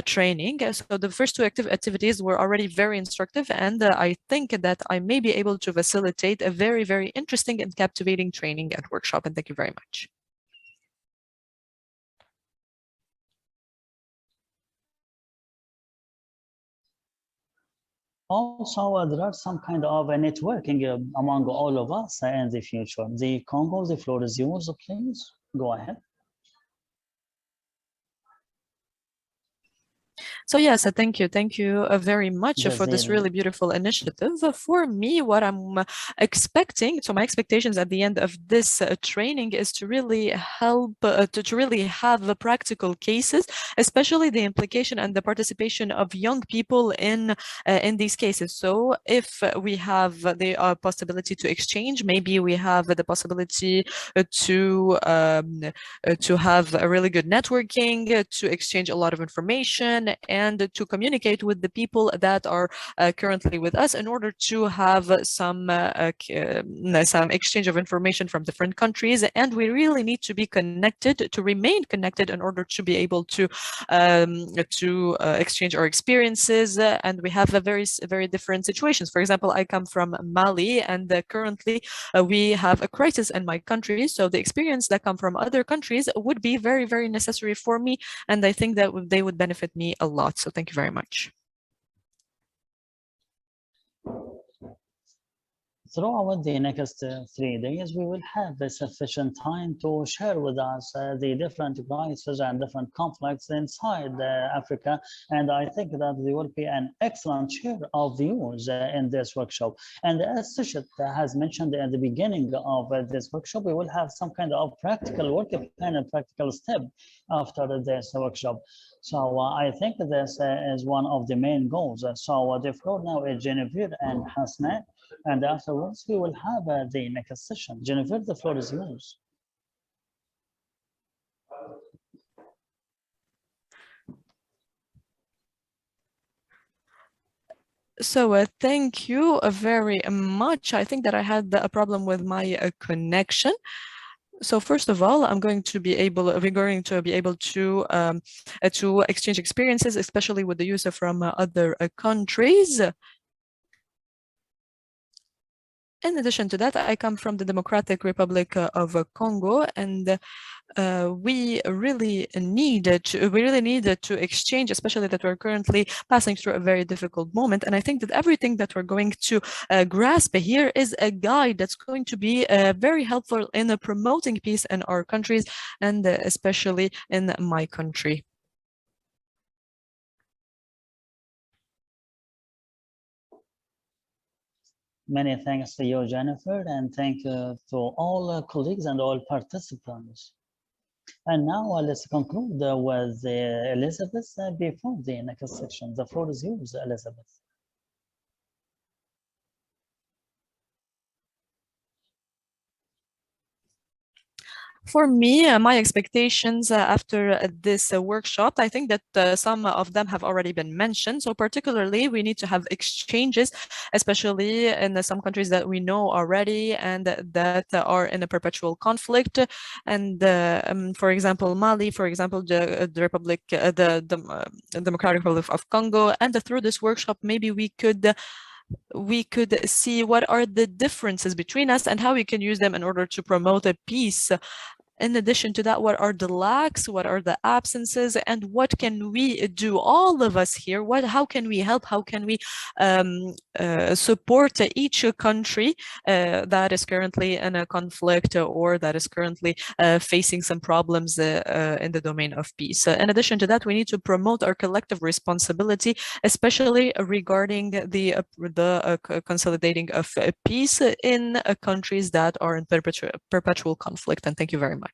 training. So the first two activities were already very instructive, and I think that I may be able to facilitate a very, very interesting and captivating training and workshop. And thank you very much. Also, there are some kind of networking among all of us in the future. The Congo, the floor is yours, please. Go ahead. So yes, thank you very much for this really beautiful initiative. For me, what I'm expecting, so my expectations at the end of this training is to really help to really have practical cases, especially the implication and the participation of young people in these cases. So if we have the possibility to exchange, maybe we have the possibility to have a really good networking, to exchange a lot of information, and to communicate with the people that are currently with us in order to have some exchange of information from different countries. And we really need to be connected, to remain connected in order to be able to exchange our experiences. And we have a very different situations. For example, I come from Mali, and currently we have a crisis in my country. So the experience that come from other countries would be very, very necessary for me. And I think that they would benefit me a lot. So thank you very much. Throughout the next 3 days, we will have sufficient time to share with us the different crises and different conflicts inside Africa. And I think that there will be an excellent share of views in this workshop. And as Sushit has mentioned at the beginning of this workshop, we will have some kind of practical work plan and practical step after this workshop. So I think this is one of the main goals. So the floor now is Genevieve and Hasna. And afterwards, we will have the next session. Jennifer, the floor is yours. So thank you very much. I think that I had a problem with my connection. So first of all, we're going to be able to exchange experiences, especially with the user from other countries. In addition to that, I come from the Democratic Republic of Congo, and we really needed to exchange, especially that we're currently passing through a very difficult moment. And I think that everything that we're going to grasp here is a guide that's going to be very helpful in promoting peace in our countries, and especially in my country. Many thanks to you, Jennifer, and thank you to all colleagues and all participants. And now let's conclude with Elizabeth before the next section. The floor is yours, Elizabeth. For me, my expectations after this workshop, I think that some of them have already been mentioned. So particularly, we need to have exchanges, especially in some countries that we know already and that are in a perpetual conflict. And for example, Mali, for example, the Democratic Republic of Congo. And through this workshop, maybe we could see what are the differences between us and how we can use them in order to promote a peace. In addition to that, what are the lacks, what are the absences, and what can we do, all of us here? How can we help? How can we support each country that is currently in a conflict or that is currently facing some problems in the domain of peace? In addition to that, we need to promote our collective responsibility, especially regarding the consolidating of peace in countries that are in perpetual conflict. And thank you very much.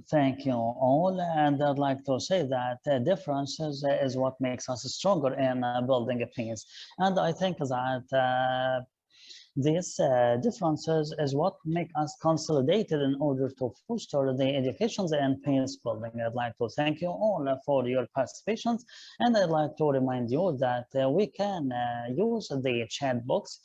Thank you all, and I'd like to say that differences is what makes us stronger in building a peace. And I think that these differences is what make us consolidated in order to foster the educations and peace building. I'd like to thank you all for your participation, and I'd like to remind you that we can use the chat box.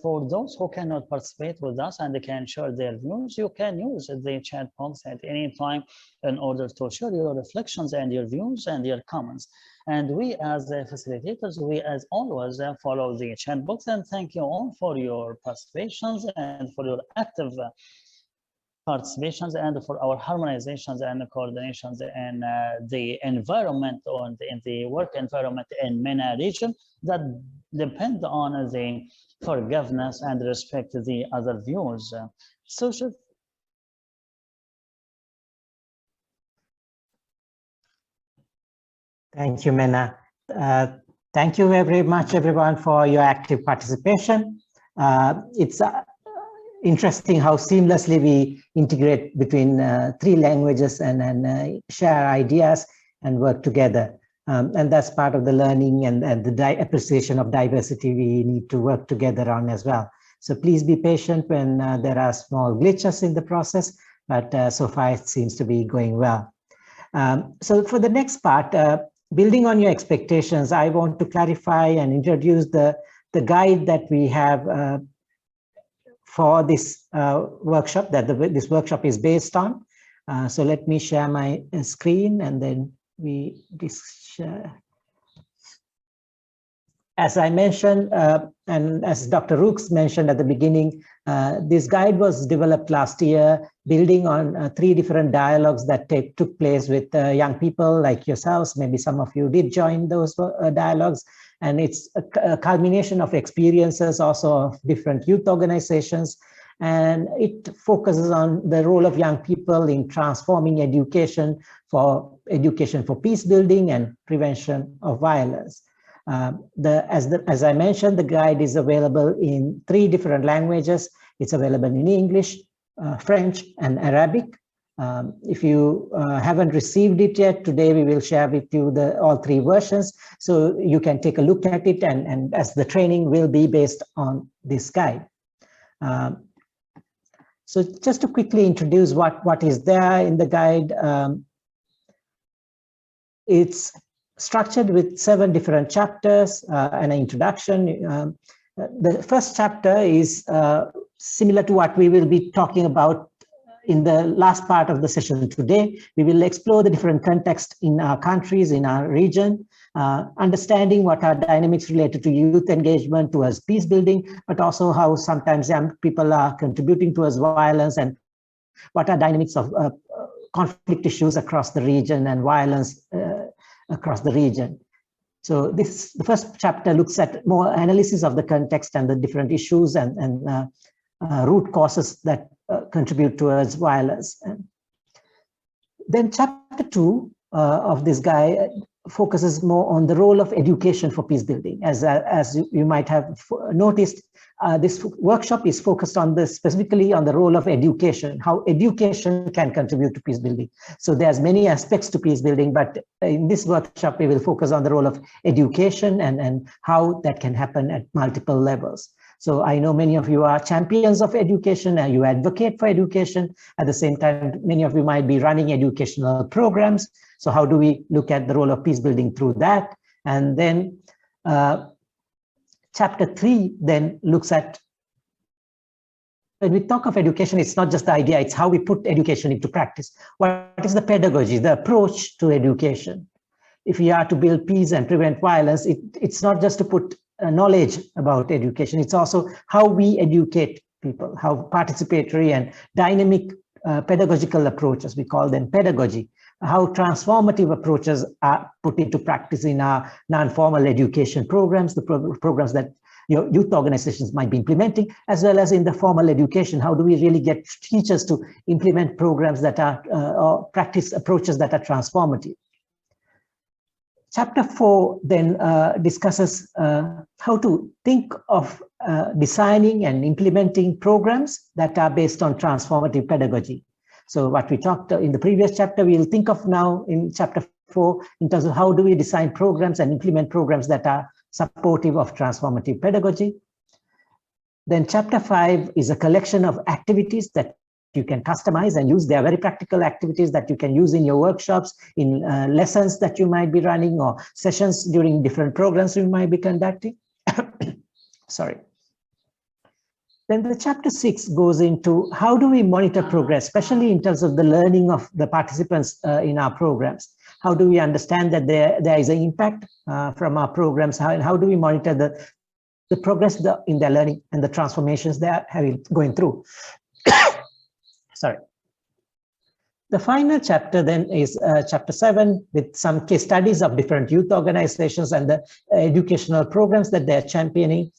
For those who cannot participate with us and they can share their views, you can use the chat box at any time in order to share your reflections and your views and your comments. And we as the facilitators, we as always follow the chat box, and thank you all for your participations and for your active participations and for our harmonizations and coordinations in the environment or in the work environment in MENA region that depend on the forgiveness and respect the other views. Thank you, Mena. Thank you very much, everyone, for your active participation. It's interesting how seamlessly we integrate between three languages and share ideas and work together. And that's part of the learning and the appreciation of diversity we need to work together on as well. So please be patient when there are small glitches in the process, but so far it seems to be going well. So for the next part, building on your expectations, I want to clarify and introduce the guide that we have for this workshop, that this workshop is based on. So let me share my screen and then as I mentioned, and as Dr. Rooks mentioned at the beginning, this guide was developed last year, building on 3 different dialogues that took place with young people like yourselves. Maybe some of you did join those dialogues. And it's a culmination of experiences also of different youth organizations. And it focuses on the role of young people in transforming education for peace building and prevention of violence. As I mentioned, the guide is available in 3 different languages. It's available in English, French, and Arabic. If you haven't received it yet, today we will share with you all 3 versions, so you can take a look at it, and as the training will be based on this guide. So just to quickly introduce what is there in the guide, it's structured with 7 different chapters and an introduction. The first chapter is similar to what we will be talking about in the last part of the session today. We will explore the different context in our countries, in our region, understanding what are dynamics related to youth engagement towards peace building, but also how sometimes young people are contributing towards violence, and what are dynamics of conflict issues across the region and violence across the region. So the first chapter looks at more analysis of the context and the different issues and root causes that contribute towards violence. Then chapter 2 of this guide focuses more on the role of education for peace building. As you might have noticed, this workshop is focused on specifically on the role of education, how education can contribute to peace building. So there's many aspects to peace building, but in this workshop, we will focus on the role of education and how that can happen at multiple levels. So I know many of you are champions of education and you advocate for education. At the same time, many of you might be running educational programs. So how do we look at the role of peace building through that? And then chapter 3 then looks at, when we talk of education, it's not just the idea, it's how we put education into practice. What is the pedagogy, the approach to education? If we are to build peace and prevent violence, it's not just to put knowledge about education, it's also how we educate people, how participatory and dynamic pedagogical approaches, we call them pedagogy, how transformative approaches are put into practice in our non-formal education programs, the programs that your youth organizations might be implementing, as well as in the formal education. How do we really get teachers to implement programs that are, or practice approaches that are transformative? Chapter 4 then discusses how to think of designing and implementing programs that are based on transformative pedagogy. So what we talked in the previous chapter, we'll think of now in chapter 4 in terms of how do we design programs and implement programs that are supportive of transformative pedagogy. Then chapter 5 is a collection of activities that you can customize and use. They are very practical activities that you can use in your workshops, in lessons that you might be running, or sessions during different programs you might be conducting. Sorry. Then the chapter 6 goes into how do we monitor progress, especially in terms of the learning of the participants in our programs. How do we understand that there is an impact from our programs? How do we monitor the progress in their learning and the transformations they are going through? Sorry. The final chapter then is chapter 7 with some case studies of different youth organizations and the educational programs that they're championing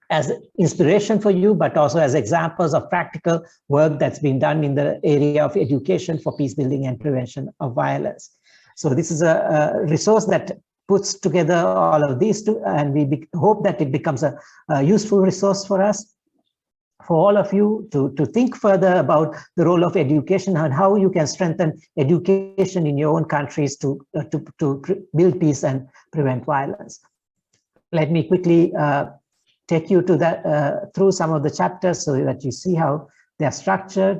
as inspiration for you, but also as examples of practical work that's been done in the area of education for peace building and prevention of violence. So this is a resource that puts together all of these two, and we hope that it becomes a useful resource for us, for all of you to think further about the role of education and how you can strengthen education in your own countries to build peace and prevent violence. Let me quickly take you to that through some of the chapters so that you see how they are structured.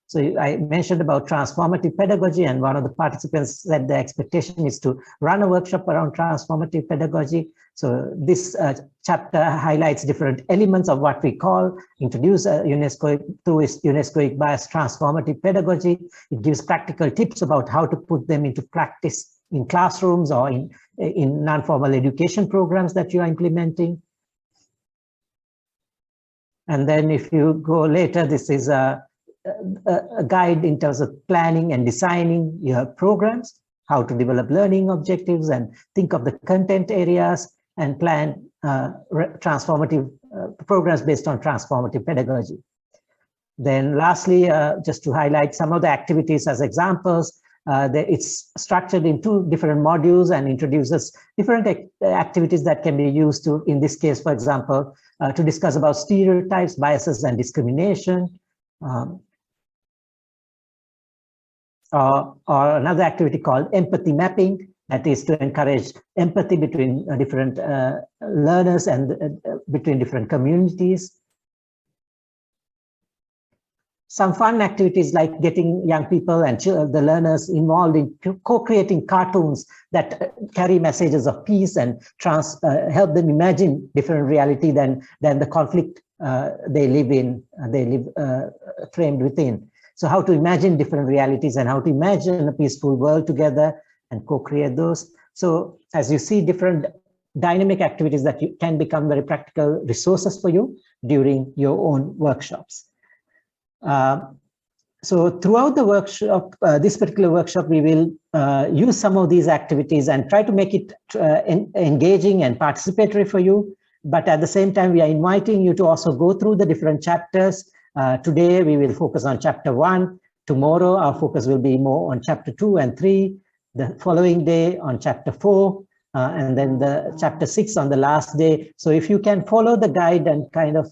So I mentioned about transformative pedagogy, and one of the participants said the expectation is to run a workshop around transformative pedagogy. So this chapter highlights different elements of what we call, introduce UNESCO through UNESCO ICBA's transformative pedagogy. It gives practical tips about how to put them into practice in classrooms or in non-formal education programs that you are implementing. And then if you go later, this is a guide in terms of planning and designing your programs, how to develop learning objectives and think of the content areas and plan transformative programs based on transformative pedagogy. Then lastly, just to highlight some of the activities as examples, it's structured in 2 different modules and introduces different activities that can be used to, in this case, for example, to discuss about stereotypes, biases, and discrimination. Or another activity called empathy mapping, that is to encourage empathy between different learners and between different communities. some fun activities like getting young people and the learners involved in co-creating cartoons that carry messages of peace and help them imagine different reality than the conflict they live framed within. So how to imagine different realities and how to imagine a peaceful world together and co-create those. So as you see, different dynamic activities that can become very practical resources for you during your own workshops. So throughout the workshop, this particular workshop, we will use some of these activities and try to make it engaging and participatory for you. But at the same time, we are inviting you to also go through the different chapters. Today, we will focus on chapter 1. Tomorrow, our focus will be more on chapter 2 and 3. The following day on chapter 4. And then the chapter 6 on the last day. So if you can follow the guide and kind of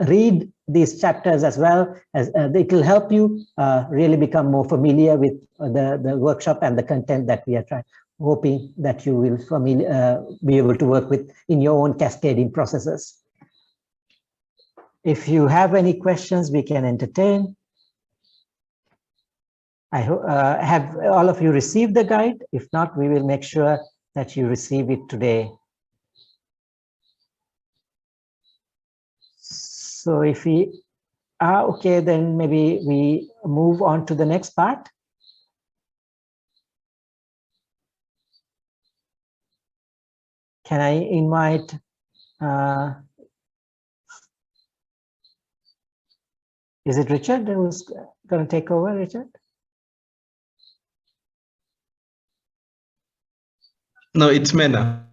read these chapters as well, as it will help you really become more familiar with the workshop and the content that we are hoping that you will be able to work with in your own cascading processes. If you have any questions, we can entertain. I have all of you received the guide? If not, we will make sure that you receive it today. So if we are okay, then maybe we move on to the next part. Can I invite is it Richard who's going to take over, Richard? No, it's Mena.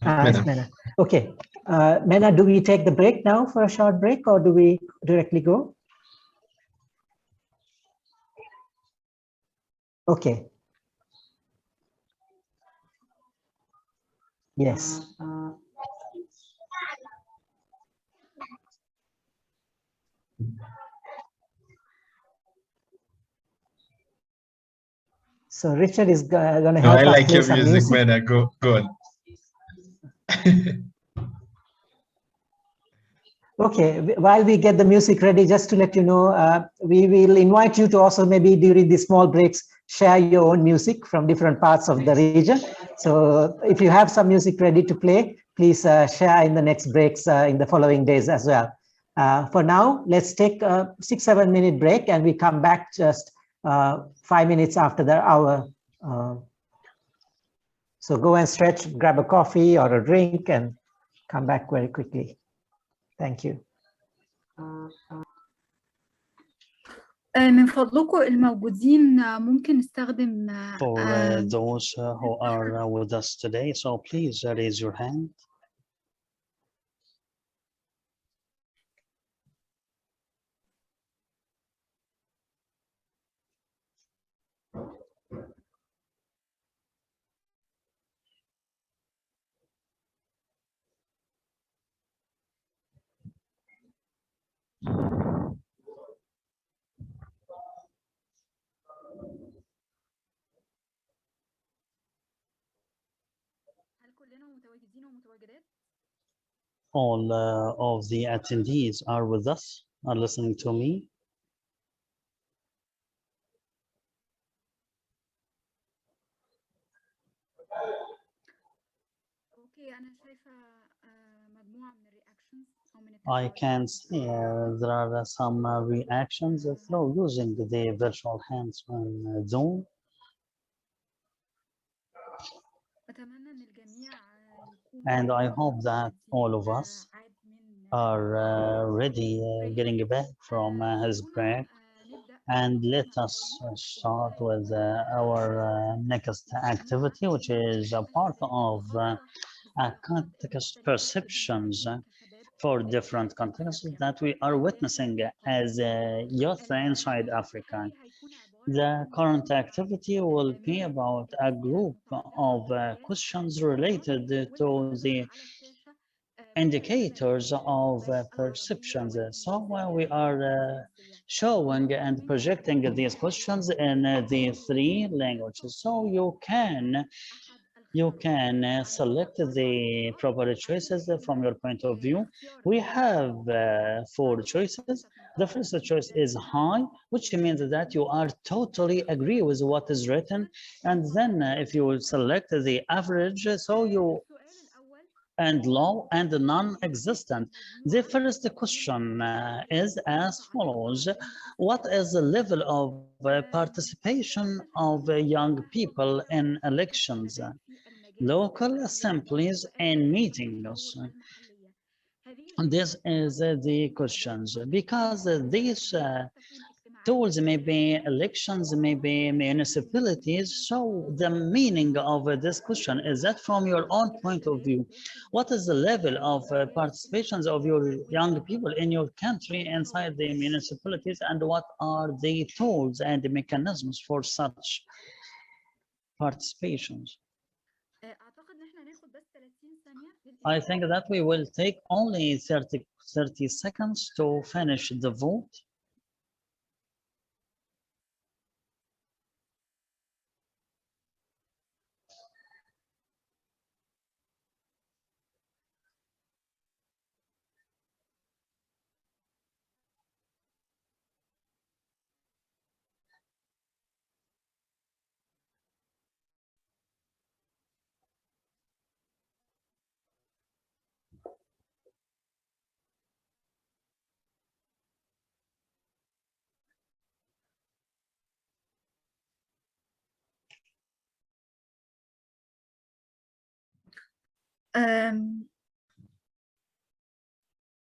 It's Mena. Okay. Mena, do we take the break now for a short break or do we directly go? Okay. Yes. So Richard is going to help us. I like play your some music, Mena. Go on. Okay, while we get the music ready, just to let you know, we will invite you to also maybe during these small breaks, share your own music from different parts of the region. So if you have some music ready to play, please share in the next breaks in the following days as well. For now, let's take a 6-7 minute break and we come back just 5 minutes after the hour. So go and stretch, grab a coffee or a drink and come back very quickly. Thank you. من فضلكم الموجودين ممكن نستخدم For those who are with us today, so please raise your hand. All of the attendees are with us, are listening to me. I can see there are some reactions through using the virtual hands on Zoom. And I hope that all of us are ready getting back from his break. And let us start with our next activity, which is a part of context perceptions for different contexts that we are witnessing as youth inside Africa. The current activity will be about a group of questions related to the indicators of perceptions. So we are showing and projecting these questions in the 3 languages. So you can You can select the proper choices from your point of view. We have 4 choices. The first choice is high, which means that you are totally agree with what is written. And then if you will select the average, so you and low and non-existent. The first question is as follows. What is the level of participation of young people in elections, local assemblies and meetings? This is the questions, because these tools may be elections, may be municipalities. So the meaning of this question is that from your own point of view, what is the level of participations of your young people in your country inside the municipalities, and what are the tools and the mechanisms for such participations? I think that we will take only 30 seconds to finish the vote.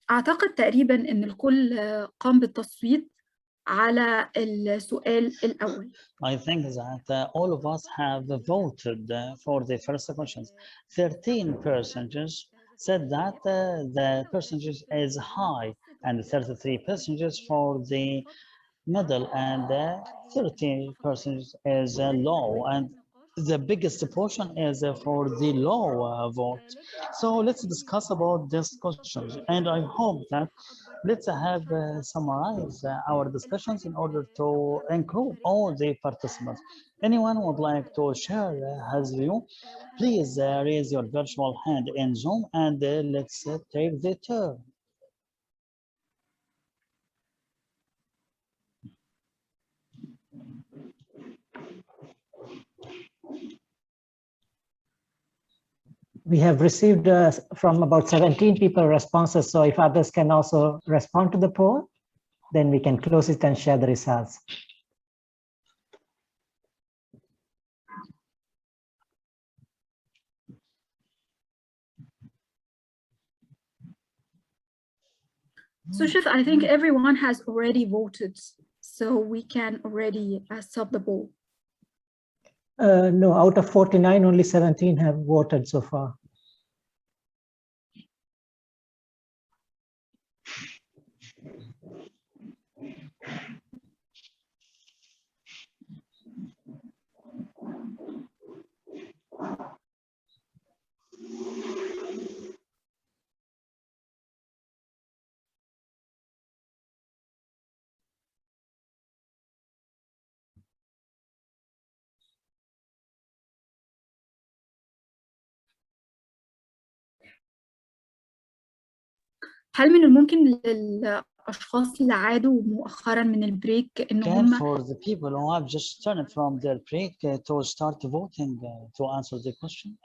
أعتقد تقريبا إن الكل قام بالتصويت على السؤال الأول. I think that all of us have voted for the first questions. 13% said that the percentage is high, and 33% for the middle, and 30% is low, and the biggest portion is for the low vote. So let's discuss about this questions, and I hope that let's have summarize our discussions in order to include all the participants. Anyone would like to share his view? Please raise your virtual hand in Zoom, and let's take the turn. We have received from about 17 people responses. So if others can also respond to the poll, then we can close it and share the results. So Chef, I think everyone has already voted, so we can already stop the poll. No, out of 49, only 17 have voted so far. هل من الممكن للأشخاص اللي عادوا مؤخرا من البريك إن هم for the people who have just turned from their break to start voting to answer the question?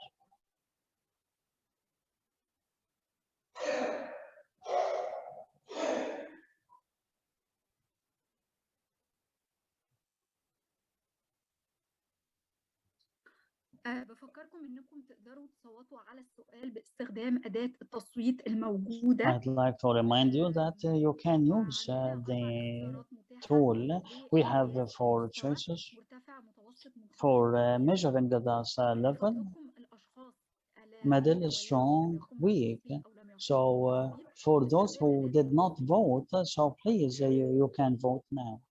بفكركم إنكم تقدروا تصوتوا على السؤال باستخدام أداة التصويت الموجودة. I'd like to remind you that you can use the tool. We have 4 choices for measuring the DAS level: middle, strong, weak. So for those who did not vote, so please you can vote now.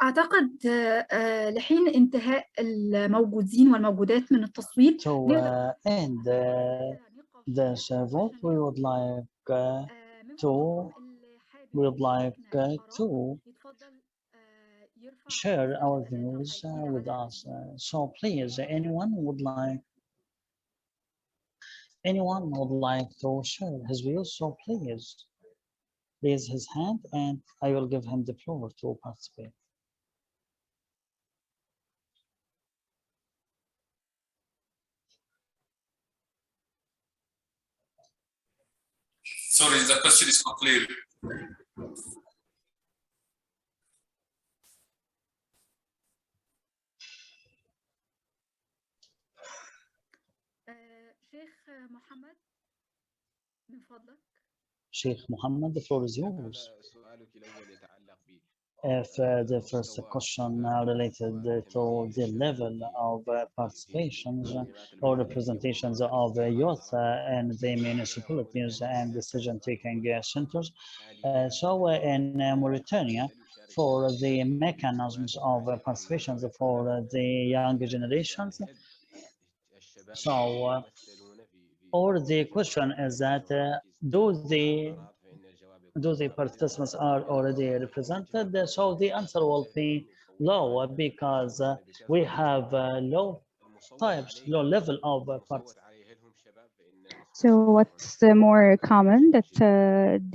أعتقد لحين انتهاء الموجودين والموجودات من التصويت To end this vote, we would like to share our views with us. So please, anyone would like to share his views? So please raise his hand, and I will give him the floor to participate. Sorry, the question is not clear. شيخ محمد من فضلك. Sheikh Mohammed, the floor is yours. If the first question related to the level of participations or representations of youth in the municipalities and decision-taking centers, so in Mauritania, for the mechanisms of participations for the young generations, so or the question is that do the participants are already represented? So the answer will be low, because we have low level of participation. So what's more common that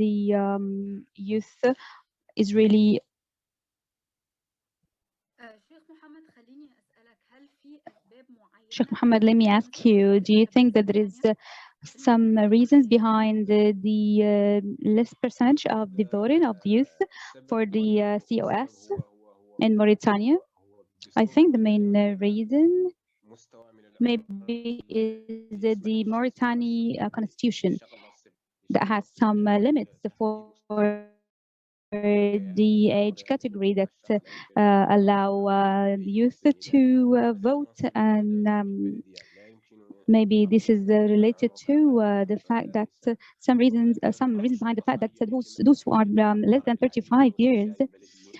the youth is really. Sheikh Mohammed, let me ask you, do you think that there is some reasons behind the less percentage of the voting of the youth for the COS in Mauritania? I think the main reason maybe is the Mauritania constitution that has some limits for the age category that allow youth to vote, and maybe this is related to the fact that some reasons behind the fact that those who are less than 35 years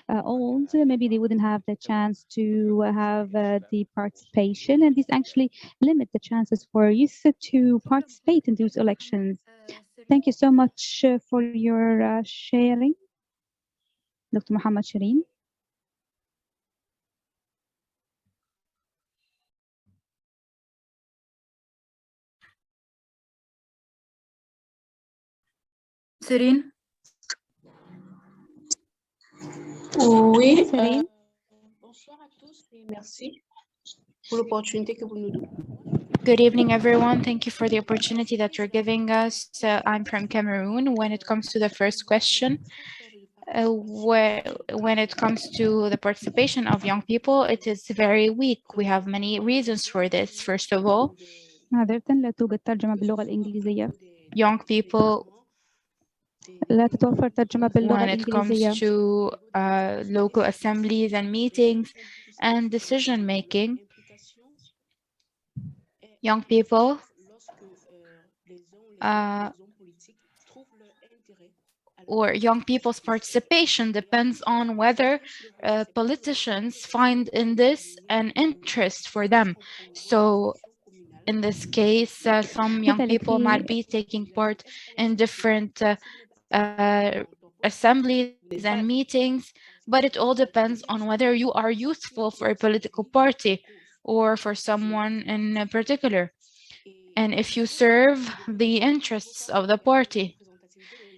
old, maybe they wouldn't have the chance to have the participation, and this actually limit the chances for youth to participate in those elections. Thank you so much for your sharing, Dr. Muhammad Shireen. Cyrine. Oui, bonsoir à tous et merci pour l'opportunité que vous nous donnez. Good evening, everyone. Thank you for the opportunity that you're giving us. I'm from Cameroon. When it comes to the first question, when it comes to the participation of young people, it is very weak. We have many reasons for this. First of all, عادة لا توجد ترجمة باللغة الإنجليزية. young people, لا تتوفر ترجمة باللغة when it الإنجليزية. comes to local assemblies and meetings and decision making, young people or young people's participation depends on whether politicians find in this an interest for them. So in this case, some young people might be taking part in different assemblies and meetings, but it all depends on whether you are useful for a political party or for someone in particular, and if you serve the interests of the party.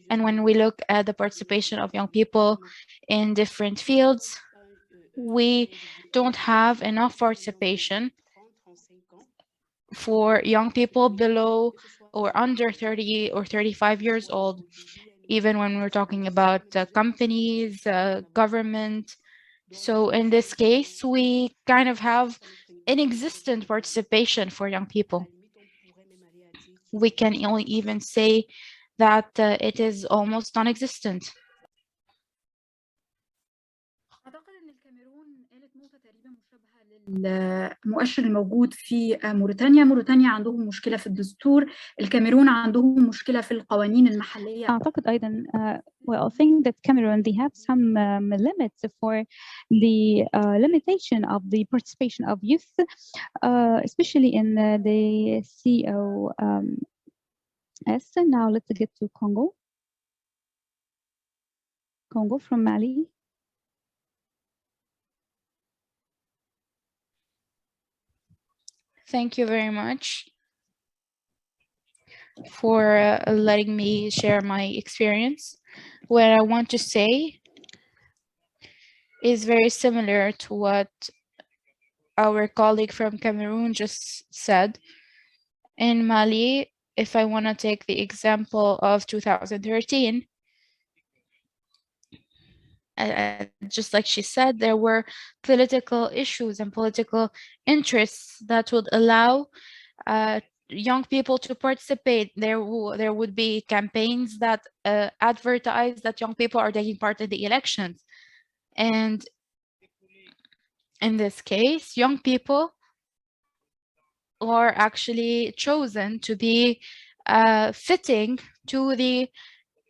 And when we look at the participation of young people in different fields, we don't have enough participation for young people below or under 30 or 35 years old, even when we're talking about companies, government. So in this case, we kind of have inexistent participation for young people. We can only even say that it is almost non-existent. أعتقد إن الكاميرون قالت نقطة تقريبا مشابهة المؤشر الموجود في موريتانيا عندهم مشكلة في الدستور، الكاميرون عندهم مشكلة في القوانين المحلية. أعتقد أيضا well, I think that Cameroon they have some limits for the limitation of the participation of youth, especially in the COS. Now let's get to Congo. Congo from Mali. Thank you very much for letting me share my experience. What I want to say is very similar to what our colleague from Cameroon just said. In Mali, if I want to take the example of 2013, just like she said, there were political issues and political interests that would allow young people to participate. There would be campaigns that advertise that young people are taking part in the elections. And in this case, young people are actually chosen to be fitting to the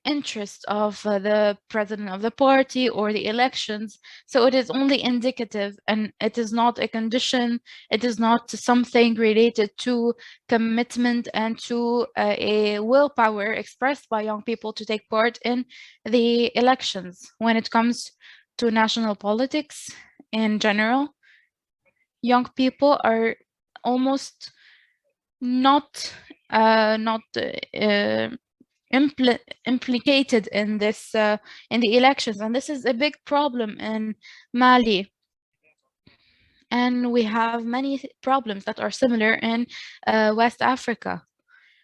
interest of the president of the party or the elections. So it is only indicative and it is not a condition. It is not something related to commitment and to a willpower expressed by young people to take part in the elections. When it comes to national politics in general, young people are almost not implicated in this in the elections, and this is a big problem in Mali. And we have many problems that are similar in West Africa.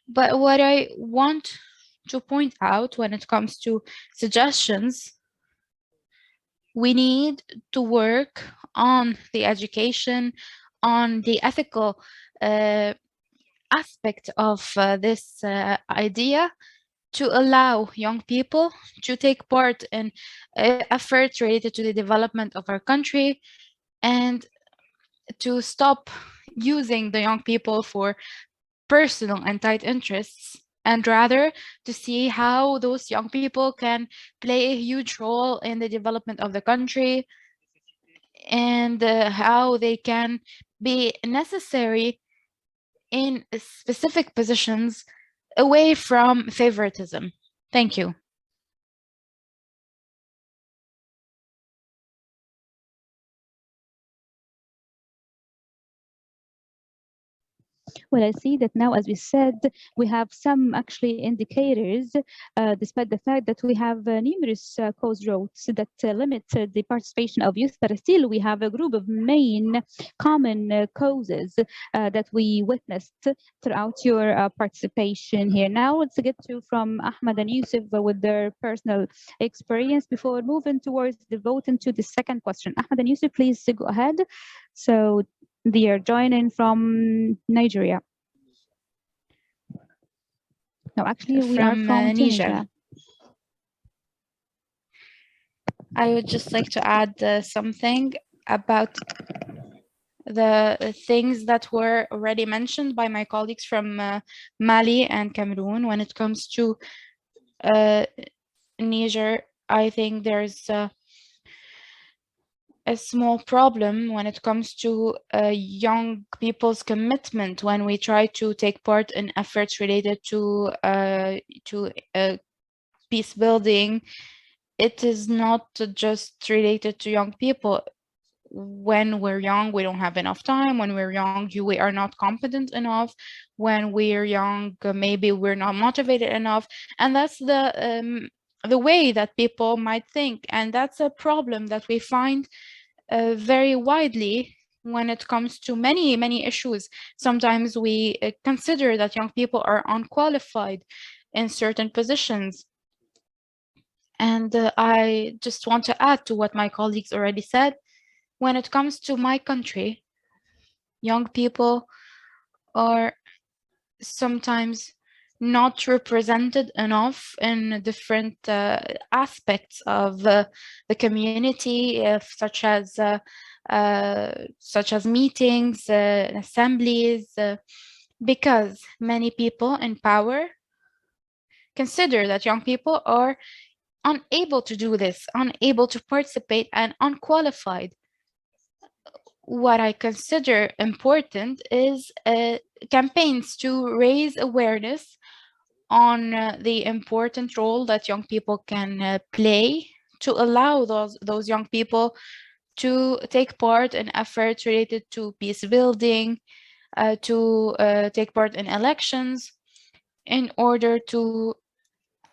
But what I want to point out when it comes to suggestions, we need to work on the education, on the ethical aspect of this idea, to allow young people to take part in efforts related to the development of our country, and to stop using the young people for personal and tight interests, and rather to see how those young people can play a huge role in the development of the country, and how they can be necessary in specific positions away from favoritism. Thank you. Well, I see that now, as we said, we have some actually indicators, despite the fact that we have numerous cause routes that limit the participation of youth, but still we have a group of main common causes that we witnessed throughout your participation here. Now let's get to from Ahmed and Yusuf with their personal experience before moving towards the vote into the second question. Ahmed and Yusuf, please go ahead. So they are joining from Nigeria. No, actually, we are from Niger. Tunisia. I would just like to add something about the things that were already mentioned by my colleagues from Mali and Cameroon. When it comes to Niger, I think there's a small problem when it comes to young people's commitment when we try to take part in efforts related to peace building. It is not just related to young people. When we're young, we don't have enough time. When we're young, we are not competent enough. When we're young, maybe we're not motivated enough. And that's the way that people might think. And that's a problem that we find very widely when it comes to many issues. Sometimes we consider that young people are unqualified in certain positions. And I just want to add to what my colleagues already said. When it comes to my country, young people are sometimes not represented enough in different aspects of the community, such as such as meetings, assemblies, because many people in power consider that young people are unable to do this, unable to participate, and unqualified. What I consider important is campaigns to raise awareness on the important role that young people can play to allow those young people to take part in efforts related to peace building, to take part in elections, in order to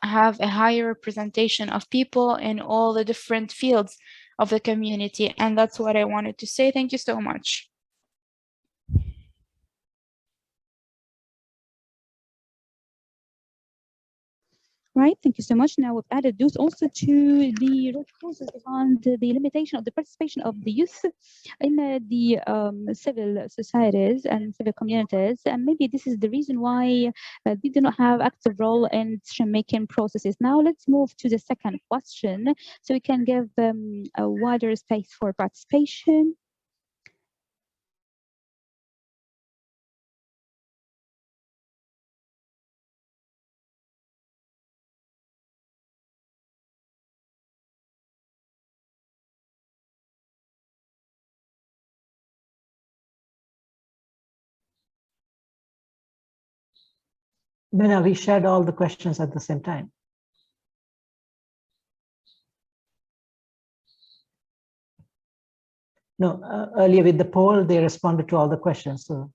have a higher representation of people in all the different fields of the community. And that's what I wanted to say. Thank you so much. Right, thank you so much. Now we've added those also to the root causes behind the limitation of the participation of the youth in the civil societies and civil communities. And maybe this is the reason why they do not have active role in decision-making processes. Now let's move to the second question so we can give a wider space for participation. Mena, we shared all the questions at the same time. No, earlier with the poll, they responded to all the questions. So,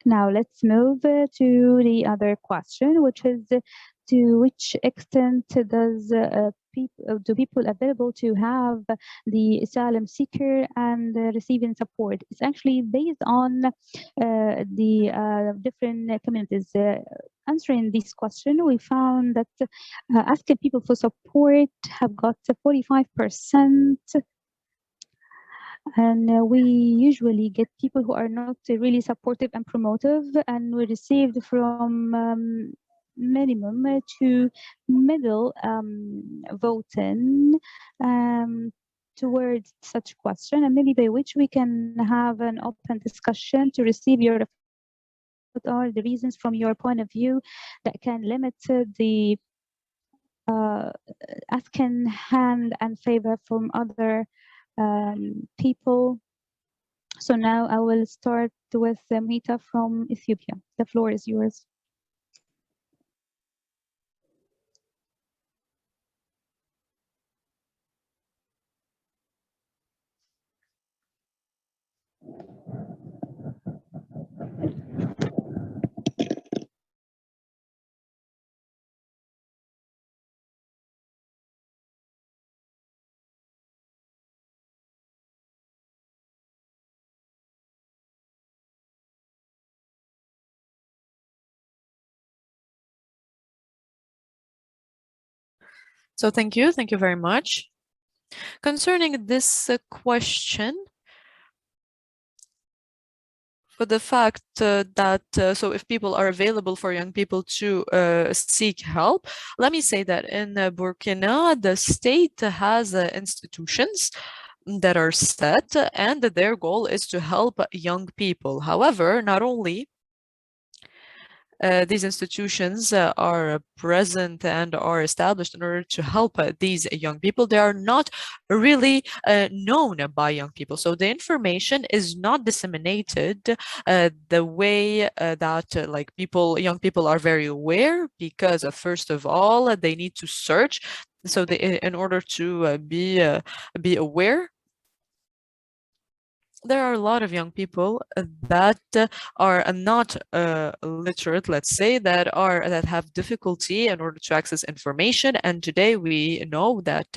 Now let's move to the other question, which is to which extent does do people available to have the asylum seeker and receiving support? It's actually based on the different communities. Answering this question, we found that asking people for support have got 45%. And we usually get people who are not really supportive and promotive, and we received from minimum to middle voting towards such question, and maybe by which we can have an open discussion to receive your what are the reasons from your point of view that can limit the asking hand and favor from other people. So now I will start with Mita from Ethiopia. The floor is yours. So thank you very much. Concerning this question, for the fact that so if people are available for young people to seek help, let me say that in Burkina, the state has institutions that are set, and their goal is to help young people. However, not only these institutions are present and are established in order to help these young people, they are not really known by young people. So the information is not disseminated the way that like young people are very aware, because first of all, they need to search. So in order to be aware, there are a lot of young people that are not literate, let's say, that have difficulty in order to access information. And today we know that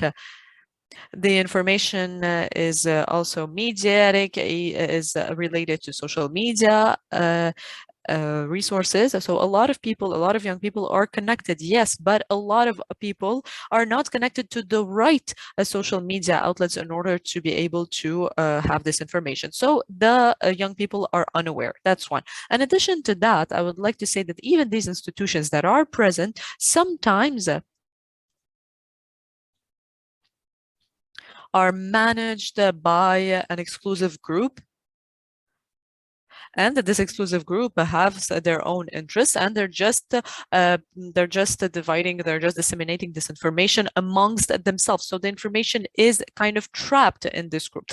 the information is also mediatic, is related to social media, resources. So a lot of people, a lot of young people are connected, yes, but a lot of people are not connected to the right social media outlets in order to be able to have this information. So the young people are unaware. That's one. In addition to that, I would like to say that even these institutions that are present sometimes are managed by an exclusive group, and this exclusive group has their own interests, and they're just disseminating this information amongst themselves. So the information is kind of trapped in this group.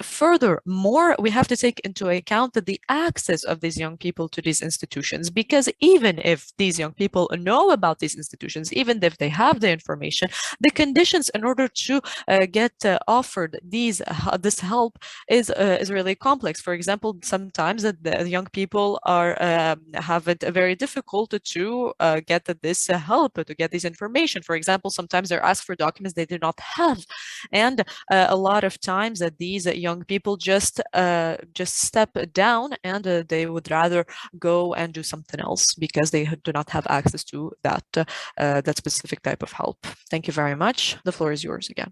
Furthermore, we have to take into account the access of these young people to these institutions, because even if these young people know about these institutions, even if they have the information, the conditions in order to get offered this help is really complex. For example, sometimes the young people are have it very difficult to get this help, to get this information. For example, sometimes they're asked for documents they do not have, and a lot of times these young people just step down, and they would rather go and do something else because they do not have access to that specific type of help. Thank you very much. The floor is yours again.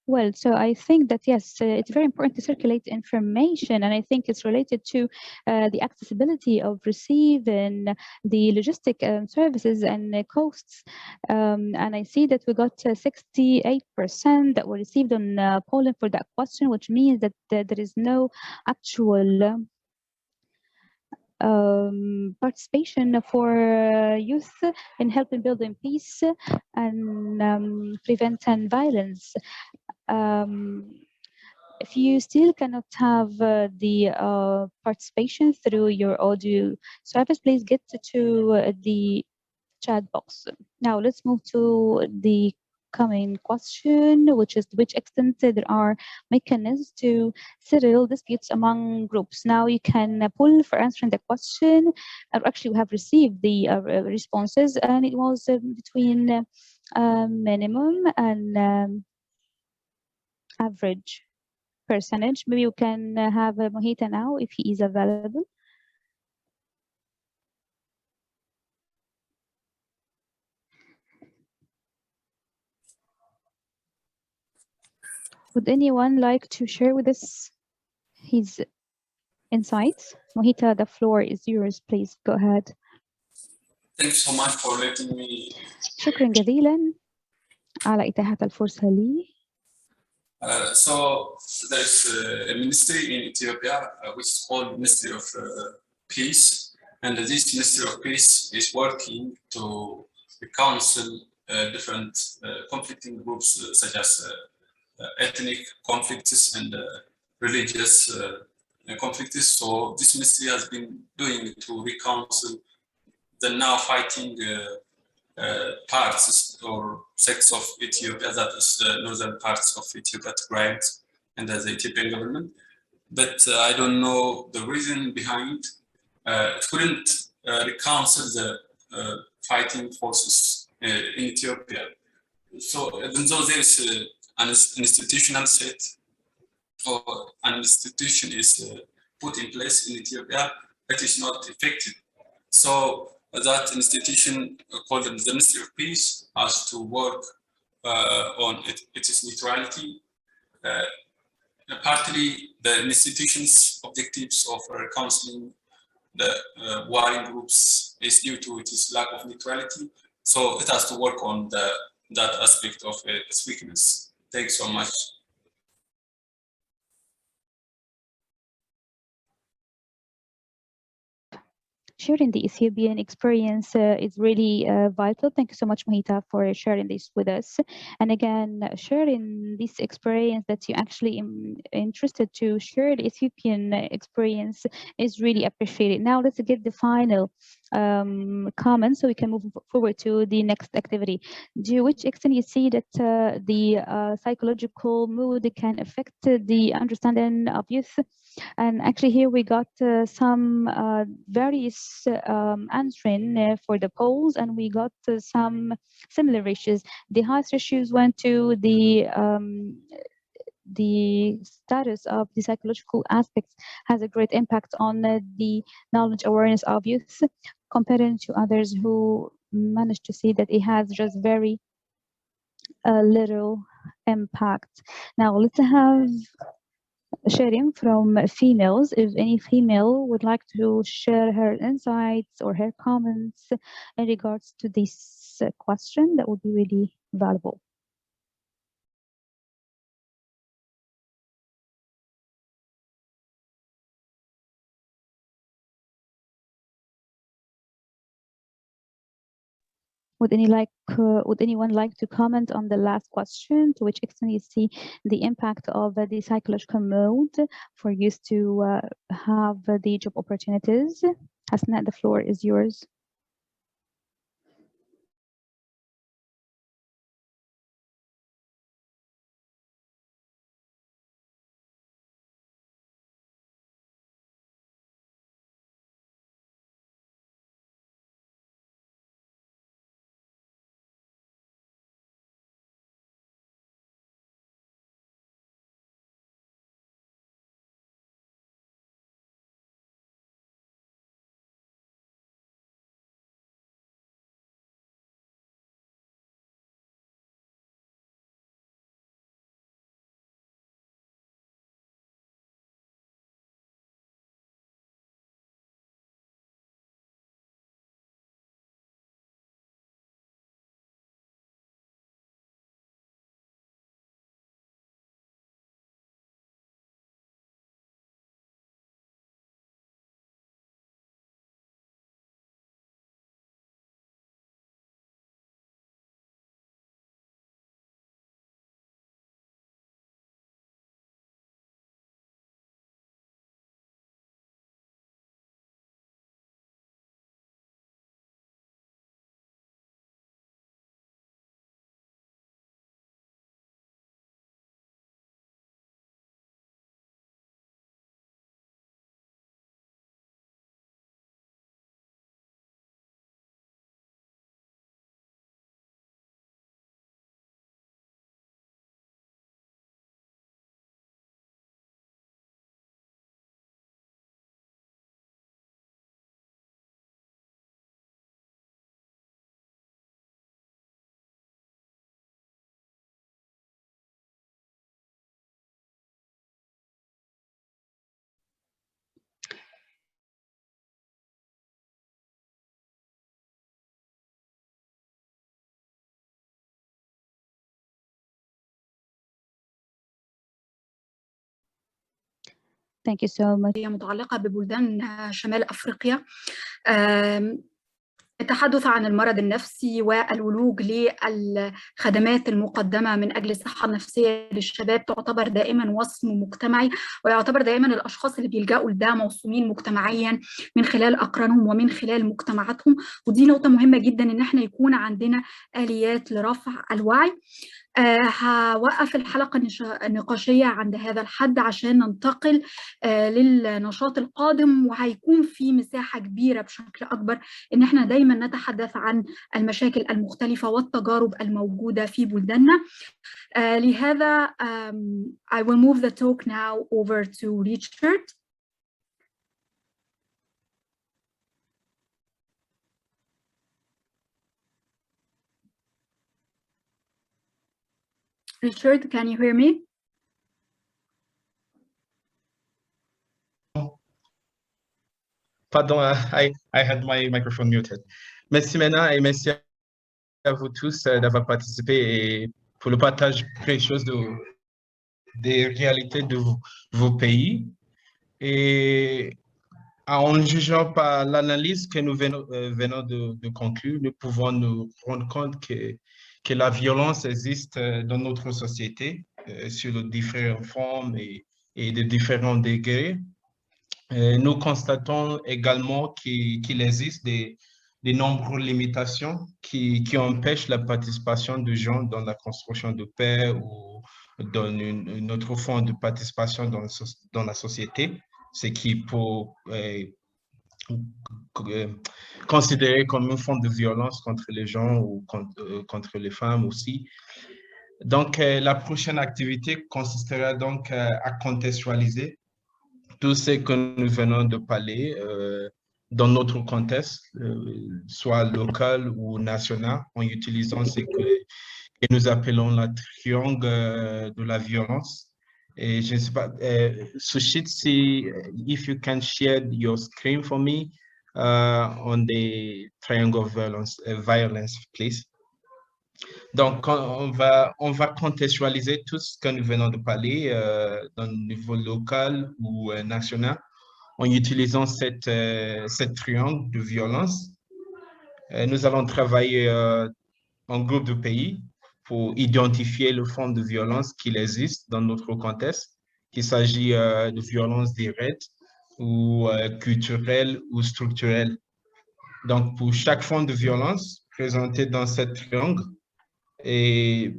Well, so I think that, yes, it's very important to circulate information, and I think it's related to the accessibility of receiving the logistic services and costs. And I see that we got 68% that were received on Poland for that question, which means that there is no actual participation for youth in helping building peace and preventing violence. If you still cannot have the participation through your audio service, please get to the chat box. Now let's move to the coming question, which is to which extent there are mechanisms to settle disputes among groups. Now you can pull for answering the question. Actually, we have received the responses, and it was between minimum and average percentage. Maybe you can have Mohita now if he is available. Would anyone like to share with us his insights? Mohita, the floor is yours. Please go ahead. Thanks so much for letting me. شكرا جزيلا على إتاحة الفرصة لي. So there's a ministry in Ethiopia which is called Ministry of Peace, and this Ministry of Peace is working to counsel different conflicting groups such as ethnic conflicts and religious conflicts. So this ministry has been doing to reconcile the now fighting parts or sects of Ethiopia, that is the northern parts of Ethiopia, Tigray, and the Ethiopian government. But I don't know the reason behind. It couldn't reconcile the fighting forces in Ethiopia. So even though there is an institutional set or an institution is put in place in Ethiopia, it is not effective. So that institution called the Ministry of Peace has to work on its neutrality. Partly the institution's objectives of counseling the warring groups is due to its lack of neutrality. So it has to work on that aspect of its weakness. Thanks so much. Sharing the Ethiopian experience is really vital. Thank you so much, Mohita, for sharing this with us. And again, sharing this experience that you actually interested to share the Ethiopian experience is really appreciated. Now let's get the final comments so we can move forward to the next activity. To which extent you see that the psychological mood can affect the understanding of youth? And actually here we got some various answering for the polls, and we got some similar ratios. The highest ratios went to the status of the psychological aspects has a great impact on the knowledge awareness of youth, comparing to others who managed to see that it has just very little impact. Now let's have sharing from females. If any female would like to share her insights or her comments in regards to this question, that would be really valuable. Would anyone like to comment on the last question? To which extent you see the impact of the psychological mode for youth to have the job opportunities? Hasna, the floor is yours. Thank you so much. هي متعلقة ببلدان شمال أفريقيا. التحدث عن المرض النفسي والولوج للخدمات المقدمة من أجل الصحة النفسية للشباب تعتبر دائما وصم مجتمعي، ويعتبر دائما الأشخاص اللي بيلجأوا لده موصومين مجتمعيا من خلال أقرانهم ومن خلال مجتمعاتهم. ودي نقطة مهمة جدا إن احنا يكون عندنا آليات لرفع الوعي. هوقف الحلقة النقاشية عند هذا الحد عشان ننتقل للنشاط القادم، وهيكون في مساحة كبيرة بشكل أكبر إن احنا دايما نتحدث عن المشاكل المختلفة والتجارب الموجودة في بلداننا. لهذا I will move the talk now over to Richard. Richard, can you hear me? Pardon, I had my microphone muted. Merci Mena et merci à vous tous d'avoir participé et pour le partage précieux des réalités de vos pays. Et en jugeant par l'analyse que nous venons de conclure, nous pouvons nous rendre compte que la violence existe dans notre société sur de différentes formes et de différents degrés. Nous constatons également qu'il existe des nombreuses limitations qui empêchent la participation de gens dans la construction de paix ou dans une autre forme de participation dans la société, ce qui peut considéré comme une forme de violence contre les gens ou contre les femmes aussi. Donc, la prochaine activité consistera donc à contextualiser tout ce que nous venons de parler dans notre contexte, soit local ou national, en utilisant ce que nous appelons la triangle de la violence. Et je ne sais pas, Sushit, if you can share your screen for me on the triangle of violence, please. Donc, on va contextualiser tout ce que nous venons de parler dans le niveau local ou national en utilisant cette triangle de violence. Nous allons travailler en groupe de pays pour identifier le fond de violence qu'il existe dans notre contexte, qu'il s'agit de violence directe ou culturelle ou structurelle. Donc, pour chaque fond de violence présenté dans cette triangle, et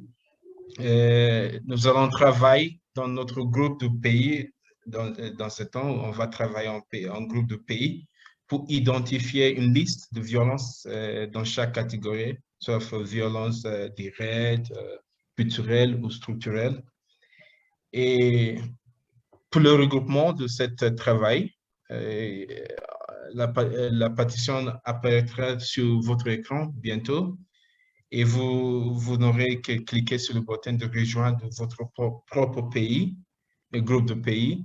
nous allons travailler dans notre groupe de pays, dans ce temps, on va travailler en groupe de pays pour identifier une liste de violences dans chaque catégorie, sauf violence directe, culturelle ou structurelle. Et pour le regroupement de ce travail, la partition apparaîtra sur votre écran bientôt. Et vous n'aurez que cliquer sur le bouton de rejoindre votre propre pays, le groupe de pays.